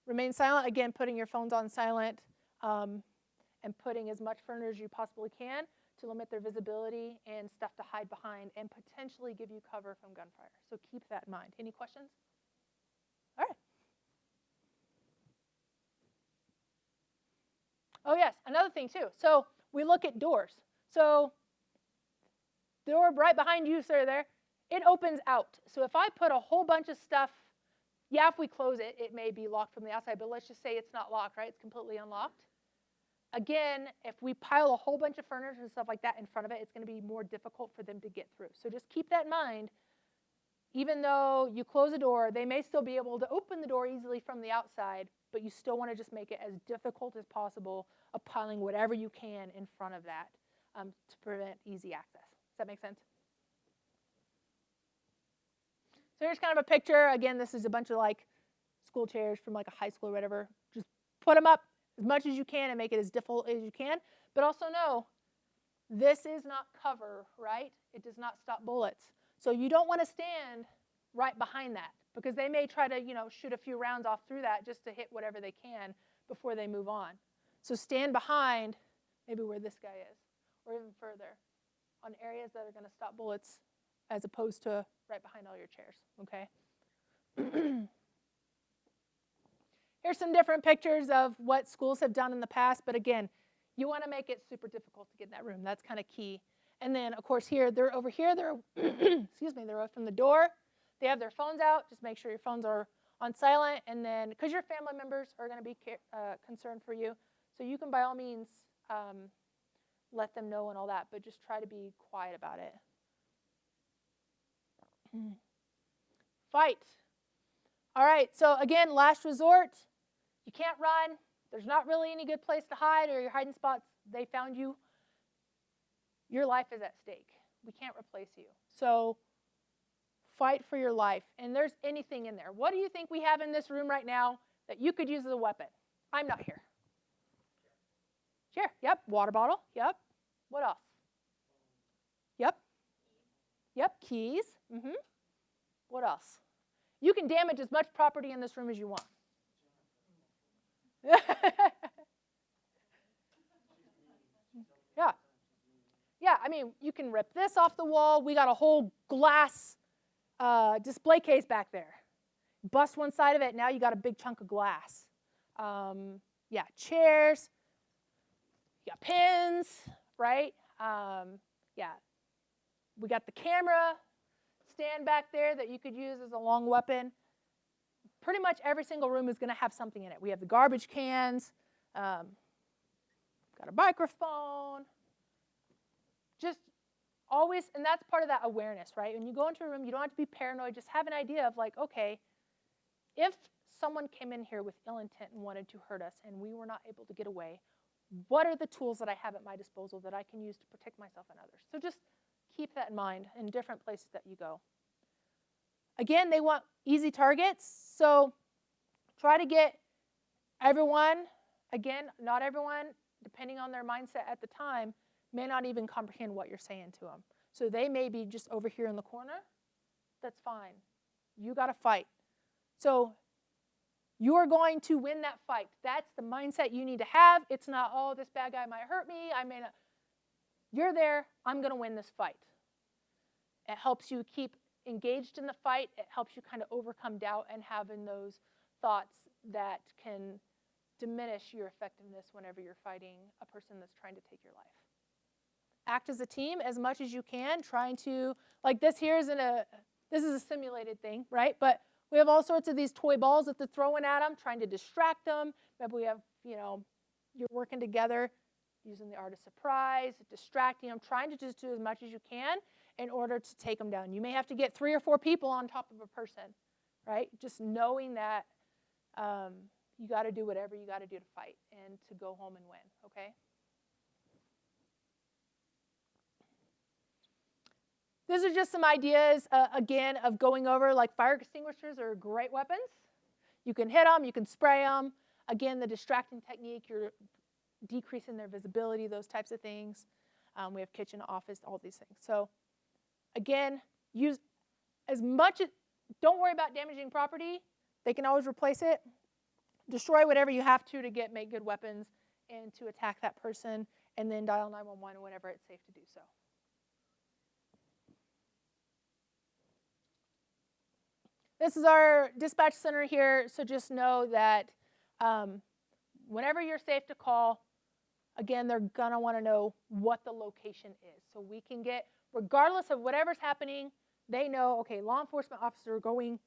Remain silent. Again, putting your phones on silent and putting as much furniture as you possibly can to limit their visibility and stuff to hide behind and potentially give you cover from gunfire. So keep that in mind. Any questions? All right. Oh, yes, another thing too. So we look at doors. So the door right behind you, sir, there, it opens out. So if I put a whole bunch of stuff, yeah, if we close it, it may be locked from the outside, but let's just say it's not locked, right? It's completely unlocked. Again, if we pile a whole bunch of furniture and stuff like that in front of it, it's going to be more difficult for them to get through. So just keep that in mind. Even though you close a door, they may still be able to open the door easily from the outside, but you still want to just make it as difficult as possible of piling whatever you can in front of that to prevent easy access. Does that make sense? So here's kind of a picture. Again, this is a bunch of like school chairs from like a high school or whatever. Just put them up as much as you can and make it as difficult as you can. But also know, this is not cover, right? It does not stop bullets. So you don't want to stand right behind that because they may try to, shoot a few rounds off through that just to hit whatever they can before they move on. So stand behind maybe where this guy is or even further on areas that are going to stop bullets as opposed to right behind all your chairs, okay? Here's some different pictures of what schools have done in the past, but again, you want to make it super difficult to get in that room. That's kind of key. And then, of course, they're over here, they're, excuse me, they're away from the door. They have their phones out. Just make sure your phones are on silent. And then, because your family members are going to be concerned for you, so you can, by all means, let them know and all that, but just try to be quiet about it. Fight. All right, so again, last resort. You can't run. There's not really any good place to hide or your hiding spots. They found you. Your life is at stake. We can't replace you. So fight for your life. And there's anything in there. What do you think we have in this room right now that you could use as a weapon? I'm not here. Chair. Yep. Water bottle. Yep. What else? Yep. Yep. Keys. Mm-hmm. What else? You can damage as much property in this room as you want. Yeah. Yeah, I mean, you can rip this off the wall. We got a whole glass display case back there. Bust one side of it, now you got a big chunk of glass. Yeah, chairs. You got pins, right? Yeah. We got the camera stand back there that you could use as a long weapon. Pretty much every single room is going to have something in it. We have the garbage cans. Got a microphone. Just always, and that's part of that awareness, right? When you go into a room, you don't have to be paranoid. Just have an idea of like, okay, if someone came in here with ill intent and wanted to hurt us and we were not able to get away, what are the tools that I have at my disposal that I can use to protect myself and others? So just keep that in mind in different places that you go. Again, they want easy targets, so try to get everyone, again, not everyone, depending on their mindset at the time, may not even comprehend what you're saying to them. So they may be just over here in the corner. That's fine. You got to fight. So you are going to win that fight. That's the mindset you need to have. It's not, oh, this bad guy might hurt me. I may not. You're there. I'm going to win this fight. It helps you keep engaged in the fight. It helps you kind of overcome doubt and having those thoughts that can diminish your effectiveness whenever you're fighting a person that's trying to take your life. Act as a team as much as you can, trying to, like this here this is a simulated thing, right? But we have all sorts of these toy balls that they're throwing at them, trying to distract them. Maybe we have, you're working together using the art of surprise, distracting them, trying to just do as much as you can in order to take them down. You may have to get 3 or 4 people on top of a person, right? Just knowing that you got to do whatever you got to do to fight and to go home and win, okay? These are just some ideas, again, of going over, like fire extinguishers are great weapons. You can hit them, you can spray them. Again, the distracting technique, you're decreasing their visibility, those types of things. We have kitchen, office, all these things. So, again, use as much, don't worry about damaging property. They can always replace it. Destroy whatever you have to make good weapons and to attack that person and then dial 911 whenever it's safe to do so. This is our dispatch center here, so just know that whenever you're safe to call, again, they're going to want to know what the location is. So we can get, regardless of whatever's happening, they know, okay, law enforcement officer going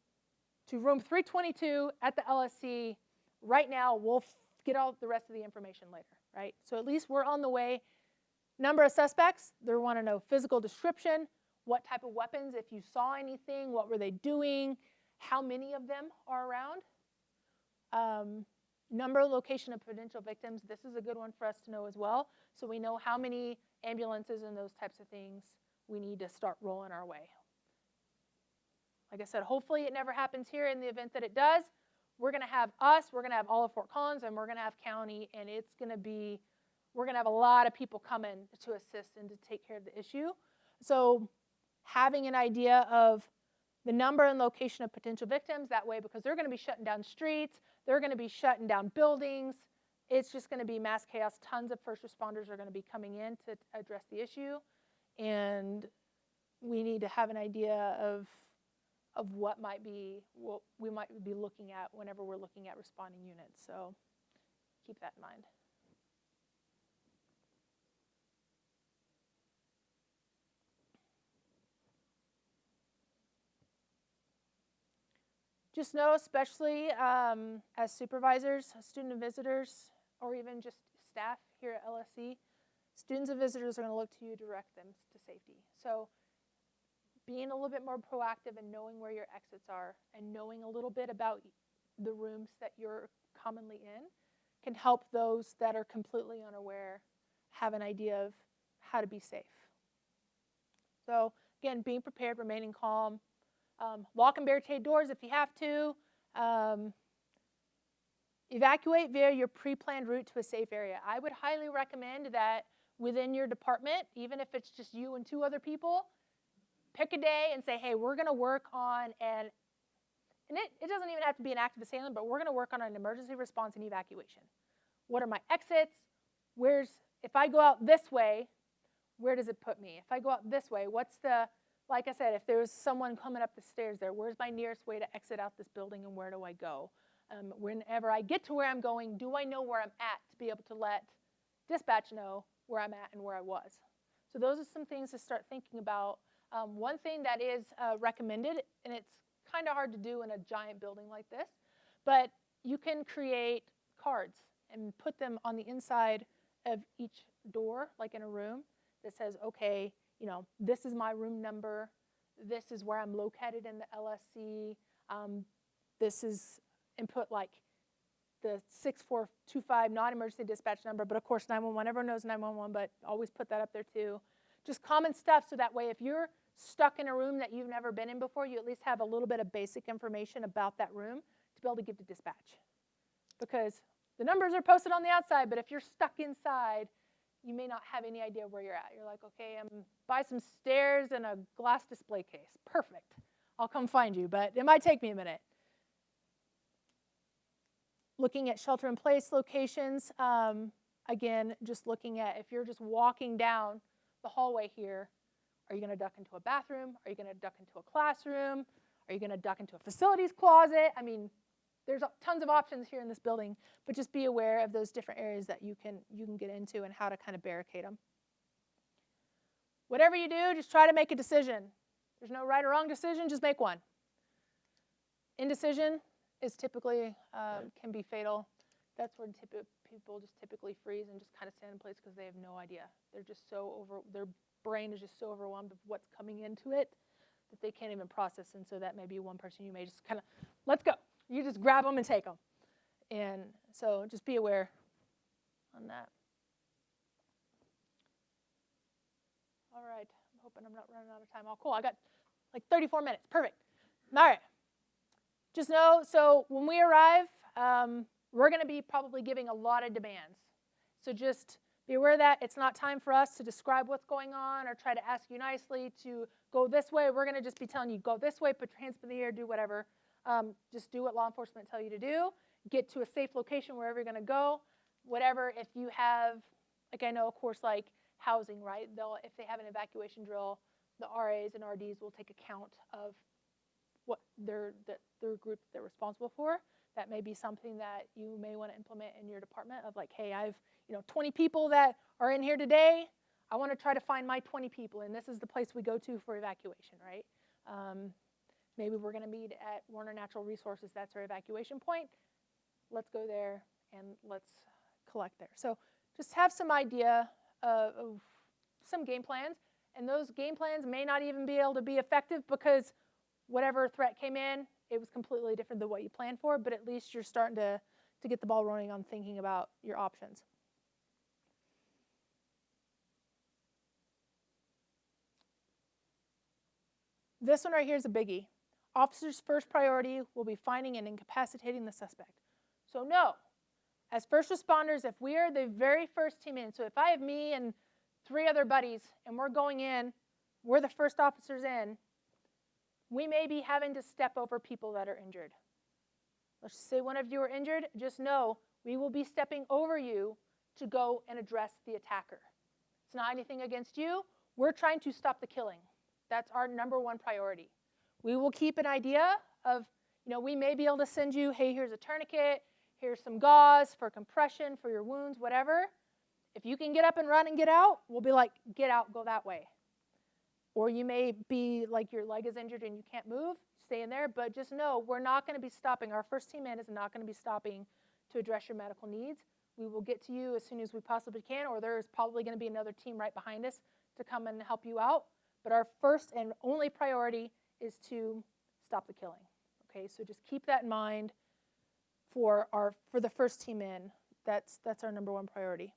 to room 322 at the LSC right now. We'll get all the rest of the information later, right? So at least we're on the way. Number of suspects, they want to know physical description, what type of weapons, if you saw anything, what were they doing, how many of them are around. Number, location of potential victims. This is a good one for us to know as well. So we know how many ambulances and those types of things we need to start rolling our way. Like I said, hopefully it never happens here. In the event that it does, we're going to have us, we're going to have all of Fort Collins, and we're going to have county, and it's going to be, we're going to have a lot of people coming to assist and to take care of the issue. So having an idea of the number and location of potential victims, that way, because they're going to be shutting down streets, they're going to be shutting down buildings, it's just going to be mass chaos. Tons of first responders are going to be coming in to address the issue, and we need to have an idea of what we might be looking at whenever we're looking at responding units. So keep that in mind. Just know, especially as supervisors, student and visitors, or even just staff here at LSC, students and visitors are going to look to you to direct them to safety. So being a little bit more proactive and knowing where your exits are and knowing a little bit about the rooms that you're commonly in can help those that are completely unaware have an idea of how to be safe. So again, being prepared, remaining calm, lock and barricade doors if you have to, evacuate via your pre-planned route to a safe area. I would highly recommend that within your department, even if it's just you and 2 other people, pick a day and say, hey, we're going to work on and it doesn't even have to be an active assailant, but we're going to work on an emergency response and evacuation. What are my exits? If I go out this way, where does it put me? If I go out this way, like I said, if there's someone coming up the stairs there, where's my nearest way to exit out this building and where do I go? Whenever I get to where I'm going, do I know where I'm at to be able to let dispatch know where I'm at and where I was? So those are some things to start thinking about. One thing that is recommended, and it's kind of hard to do in a giant building like this, but you can create cards and put them on the inside of each door, like in a room, that says, okay, this is my room number, this is where I'm located in the LSC, this is, and put like the 6425 non-emergency dispatch number, but of course 911, everyone knows 911, but always put that up there too. Just common stuff, so that way if you're stuck in a room that you've never been in before, you at least have a little bit of basic information about that room to be able to give to dispatch. Because the numbers are posted on the outside, but if you're stuck inside, you may not have any idea where you're at. You're like, okay, I'm by some stairs and a glass display case. Perfect. I'll come find you, but it might take me a minute. Looking at shelter-in-place locations, again, just looking at if you're just walking down the hallway here, are you going to duck into a bathroom? Are you going to duck into a classroom? Are you going to duck into a facilities closet? I mean, there's tons of options here in this building, but just be aware of those different areas that you can get into and how to kind of barricade them. Whatever you do, just try to make a decision. There's no right or wrong decision, just make one. Indecision is typically, can be fatal. That's when people just typically freeze and just kind of stand in place because they have no idea. They're just their brain is just so overwhelmed of what's coming into it that they can't even process. And so that may be one person you may just kind of, let's go. You just grab them and take them. And so just be aware on that. All right, I'm hoping I'm not running out of time. Oh, cool, I got like 34 minutes, perfect. All right, just know, so when we arrive, we're gonna be probably giving a lot of demands. So just be aware that it's not time for us to describe what's going on or try to ask you nicely to go this way. We're gonna just be telling you, go this way, put your hands in the air, do whatever. Just do what law enforcement tell you to do. Get to a safe location wherever you're gonna go. Whatever, if you have Like I know, of course, like housing, right? If they have an evacuation drill, the RAs and RDs will take account of what their group they're responsible for. That may be something that you may want to implement in your department of like, hey, I've 20 people that are in here today. I want to try to find my 20 people, and this is the place we go to for evacuation, right? Maybe we're going to meet at Warner Natural Resources. That's our evacuation point. Let's go there and let's collect there. So just have some idea of some game plans, and those game plans may not even be able to be effective because whatever threat came in, it was completely different than what you planned for, but at least you're starting to get the ball rolling on thinking about your options. This one right here is a biggie. Officers' first priority will be finding and incapacitating the suspect. So no, as first responders, if we are the very first team in, so if I have me and 3 other buddies and we're going in, we're the first officers in, we may be having to step over people that are injured. Let's just say one of you are injured, just know we will be stepping over you to go and address the attacker. It's not anything against you. We're trying to stop the killing. That's our number one priority. We will keep an idea of, we may be able to send you, hey, here's a tourniquet, here's some gauze for compression for your wounds, whatever. If you can get up and run and get out, we'll be like, get out, go that way. Or you may be like your leg is injured and you can't move, stay in there, but just know we're not going to be stopping. Our first team in is not going to be stopping to address your medical needs. We will get to you as soon as we possibly can, or there is probably going to be another team right behind us to come and help you out. But our first and only priority is to stop the killing. Okay, so just keep that in mind for the first team in. That's our number one priority.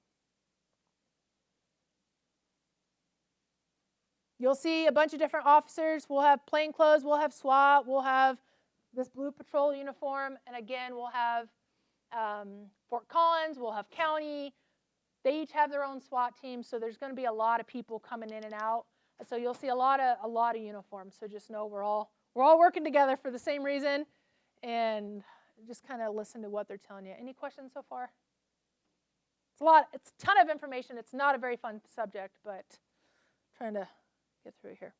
You'll see a bunch of different officers. We'll have plain clothes, we'll have SWAT, we'll have this blue patrol uniform, and again, we'll have Fort Collins, we'll have county. They each have their own SWAT team, so there's going to be a lot of people coming in and out. So you'll see a lot of uniforms. So just know we're all working together for the same reason, and just kind of listen to what they're telling you. Any questions so far? It's a ton of information. It's not a very fun subject, but trying to get through here.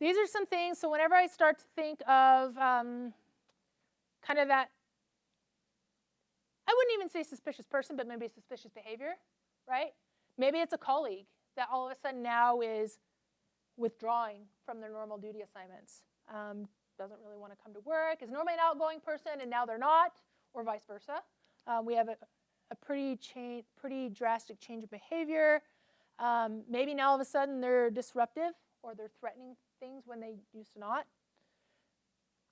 These are some things. So whenever I start to think of kind of that, I wouldn't even say suspicious person, but maybe suspicious behavior, right? Maybe it's a colleague that all of a sudden now is withdrawing from their normal duty assignments. Doesn't really want to come to work, is normally an outgoing person, and now they're not, or vice versa. We have a pretty drastic change of behavior. Maybe now all of a sudden they're disruptive, or they're threatening things when they used to not.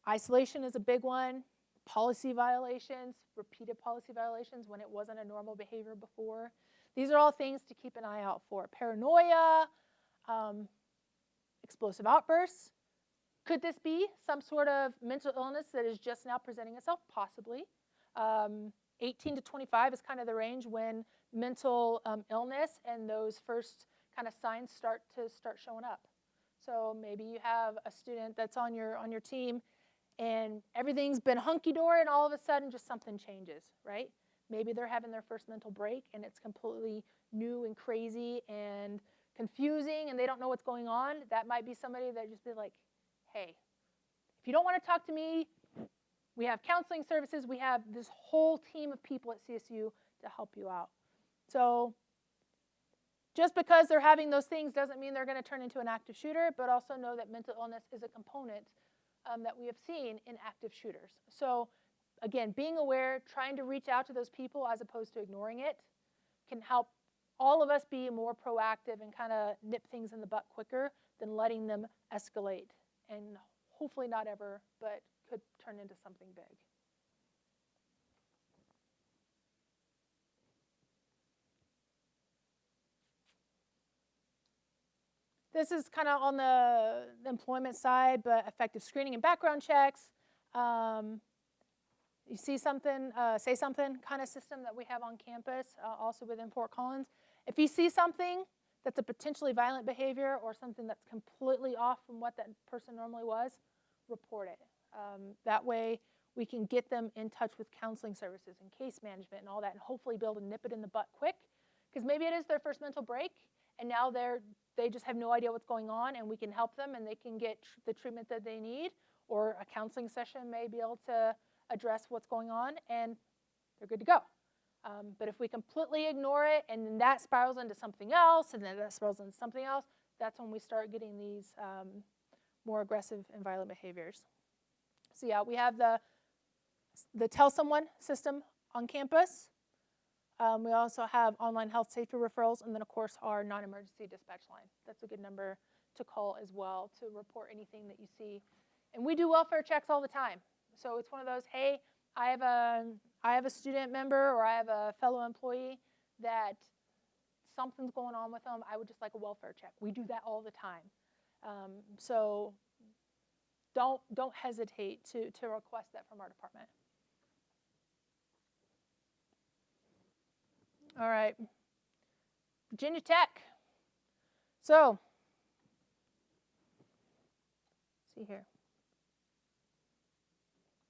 Isolation is a big one. Policy violations, repeated policy violations when it wasn't a normal behavior before. These are all things to keep an eye out for. Paranoia, explosive outbursts. Could this be some sort of mental illness that is just now presenting itself? Possibly. 18 to 25 is kind of the range when mental illness and those first kind of signs start showing up. So maybe you have a student that's on your team and everything's been hunky-dory and all of a sudden just something changes, right? Maybe they're having their first mental break and it's completely new and crazy and confusing and they don't know what's going on. That might be somebody that just be like, hey, if you don't want to talk to me, we have counseling services. We have this whole team of people at CSU to help you out. So just because they're having those things doesn't mean they're going to turn into an active shooter, but also know that mental illness is a component that we have seen in active shooters. So again, being aware, trying to reach out to those people as opposed to ignoring it can help all of us be more proactive and kind of nip things in the butt quicker than letting them escalate and hopefully not ever, but could turn into something big. This is kind of on the employment side, but effective screening and background checks. You see something, say something kind of system that we have on campus, also within Fort Collins. If you see something that's a potentially violent behavior or something that's completely off from what that person normally was, report it. That way we can get them in touch with counseling services and case management and all that, and hopefully be able to nip it in the butt quick, because maybe it is their first mental break, and now they just have no idea what's going on, and we can help them, and they can get the treatment that they need, or a counseling session may be able to address what's going on, and they're good to go. But if we completely ignore it, and then that spirals into something else, and then that spirals into something else, that's when we start getting these more aggressive and violent behaviors. So yeah, we have the Tell Someone system on campus. We also have online health safety referrals, and then of course our non-emergency dispatch line. That's a good number to call as well to report anything that you see. And we do welfare checks all the time. So it's one of those, hey, I have a student member or I have a fellow employee that something's going on with them. I would just like a welfare check. We do that all the time. So don't hesitate to request that from our department. All right, Virginia Tech. So, see here.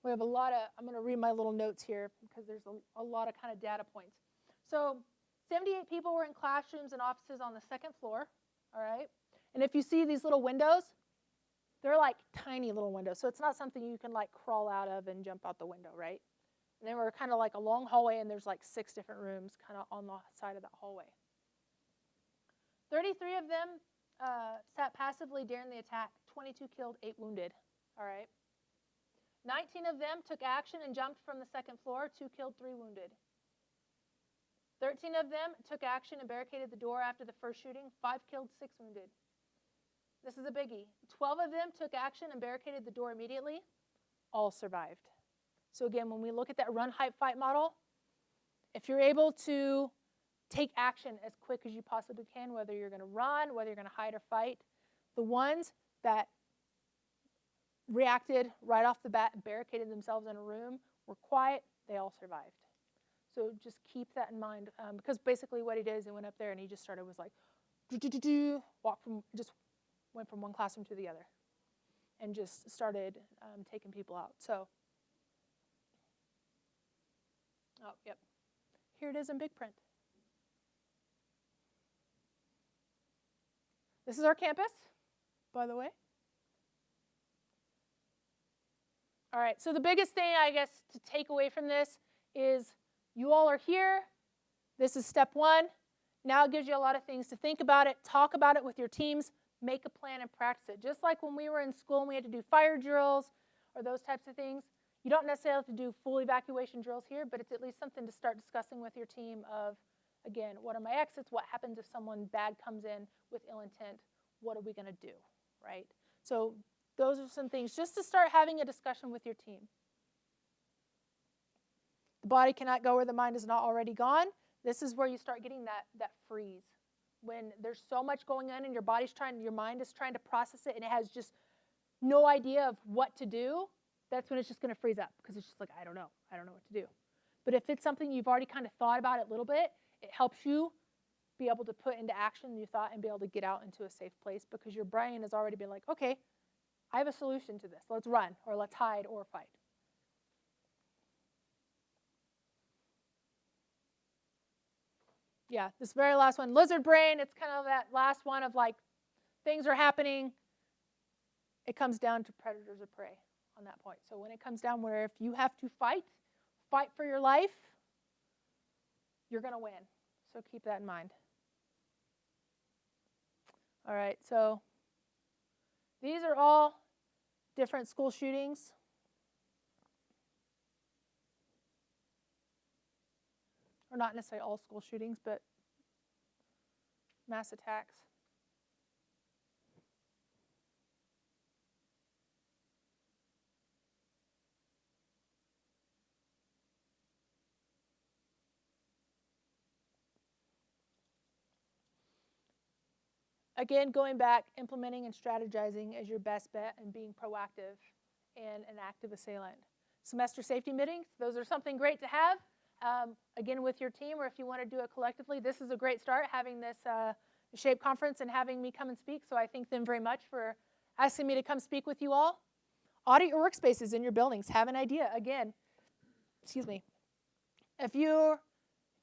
We have a lot of, I'm going to read my little notes here because there's a lot of kind of data points. So 78 people were in classrooms and offices on the second floor, all right? And if you see these little windows, they're like tiny little windows. So it's not something you can like crawl out of and jump out the window, right? And then we're kind of like a long hallway, and there's like 6 different rooms kind of on the side of that hallway. 33 of them sat passively during the attack. 22 killed, 8 wounded, all right? 19 of them took action and jumped from the second floor. 2 killed, 3 wounded. 13 of them took action and barricaded the door after the first shooting. 5 killed, 6 wounded. This is a biggie. 12 of them took action and barricaded the door immediately. All survived. So again, when we look at that run, hide, fight model, if you're able to take action as quick as you possibly can, whether you're going to run, whether you're going to hide or fight, the ones that reacted right off the bat and barricaded themselves in a room were quiet, they all survived. So just keep that in mind, because basically what he did is he went up there and he just started, was like, went from one classroom to the other and just started taking people out. So, oh, yep. Here it is in big print. This is our campus, by the way. All right, so the biggest thing, I guess, to take away from this is you all are here. This is step 1. Now it gives you a lot of things to think about it, talk about it with your teams, make a plan and practice it. Just like when we were in school and we had to do fire drills or those types of things, you don't necessarily have to do full evacuation drills here, but it's at least something to start discussing with your team of, again, what are my exits? What happens if someone bad comes in with ill intent? What are we going to do, right? So those are some things just to start having a discussion with your team. The body cannot go where the mind is not already gone. This is where you start getting that freeze. When there's so much going on and your mind is trying to process it and it has just no idea of what to do, that's when it's just going to freeze up because it's just like, I don't know what to do. But if it's something you've already kind of thought about it a little bit, it helps you be able to put into action your thought and be able to get out into a safe place because your brain has already been like, okay, I have a solution to this. Let's run or let's hide or fight. Yeah, this very last one, lizard brain, it's kind of that last one of like things are happening. It comes down to predators or prey on that point. So when it comes down where if you have to fight for your life, you're going to win. So keep that in mind. All right, so these are all different school shootings. Or not necessarily all school shootings, but mass attacks. Again, going back, implementing and strategizing as your best bet and being proactive and an active assailant. Semester safety meetings, those are something great to have. Again, with your team, or if you want to do it collectively, this is a great start, having this SHAPE conference and having me come and speak. So I thank them very much for asking me to come speak with you all. Audit your workspaces in your buildings. Have an idea. Again, excuse me. If you're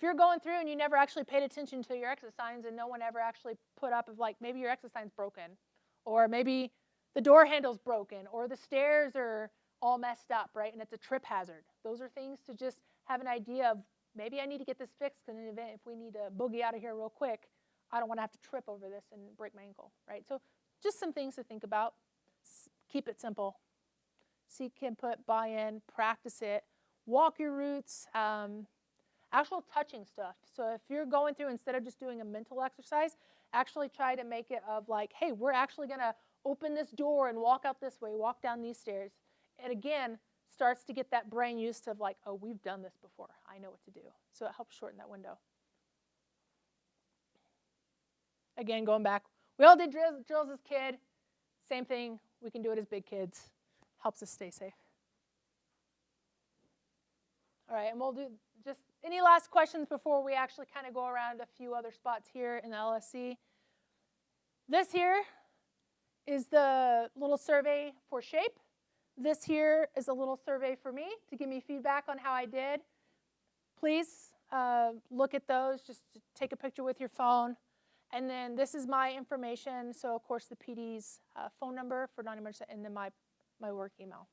going through and you never actually paid attention to your exit signs and no one ever actually put up of like maybe your exit sign's broken, or maybe the door handle's broken, or the stairs are all messed up, right? And it's a trip hazard. Those are things to just have an idea of maybe I need to get this fixed in an event if we need to boogie out of here real quick. I don't want to have to trip over this and break my ankle, right? So just some things to think about. Keep it simple. Seek input, buy in, practice it, walk your routes, actual touching stuff. So if you're going through, instead of just doing a mental exercise, actually try to make it of like, hey, we're actually going to open this door and walk out this way, walk down these stairs. And again, starts to get that brain used to like, oh, we've done this before. I know what to do. So it helps shorten that window. Again, going back, we all did drills as kid. Same thing, we can do it as big kids. Helps us stay safe. All right, and we'll do just any last questions before we actually kind of go around a few other spots here in the LSC. This here is the little survey for SHAPE. This here is a little survey for me to give me feedback on how I did. Please look at those. Just take a picture with your phone. And then this is my information. So, of course, the PD's phone number for non-emergency, and then my work email.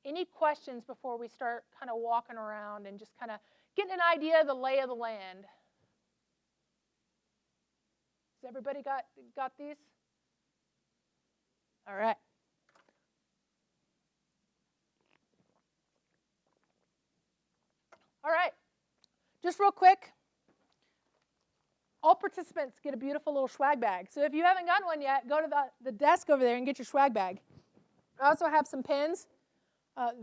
Any questions before we start kind of walking around and just kind of getting an idea of the lay of the land? Has everybody got these? All right. All right. Just real quick, all participants get a beautiful little swag bag. So if you haven't gotten one yet, go to the desk over there and get your swag bag. I also have some pins.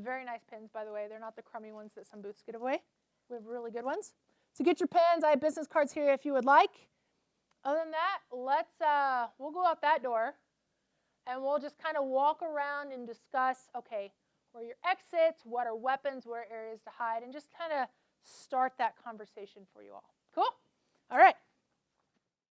Very nice pins, by the way. They're not the crummy ones that some booths give away. We have really good ones. So get your pins. I have business cards here if you would like. Other than that, we'll go out that door, and we'll just kind of walk around and discuss, okay, where are your exits, what are weapons, where are areas to hide, and just kind of start that conversation for you all. Cool? All right.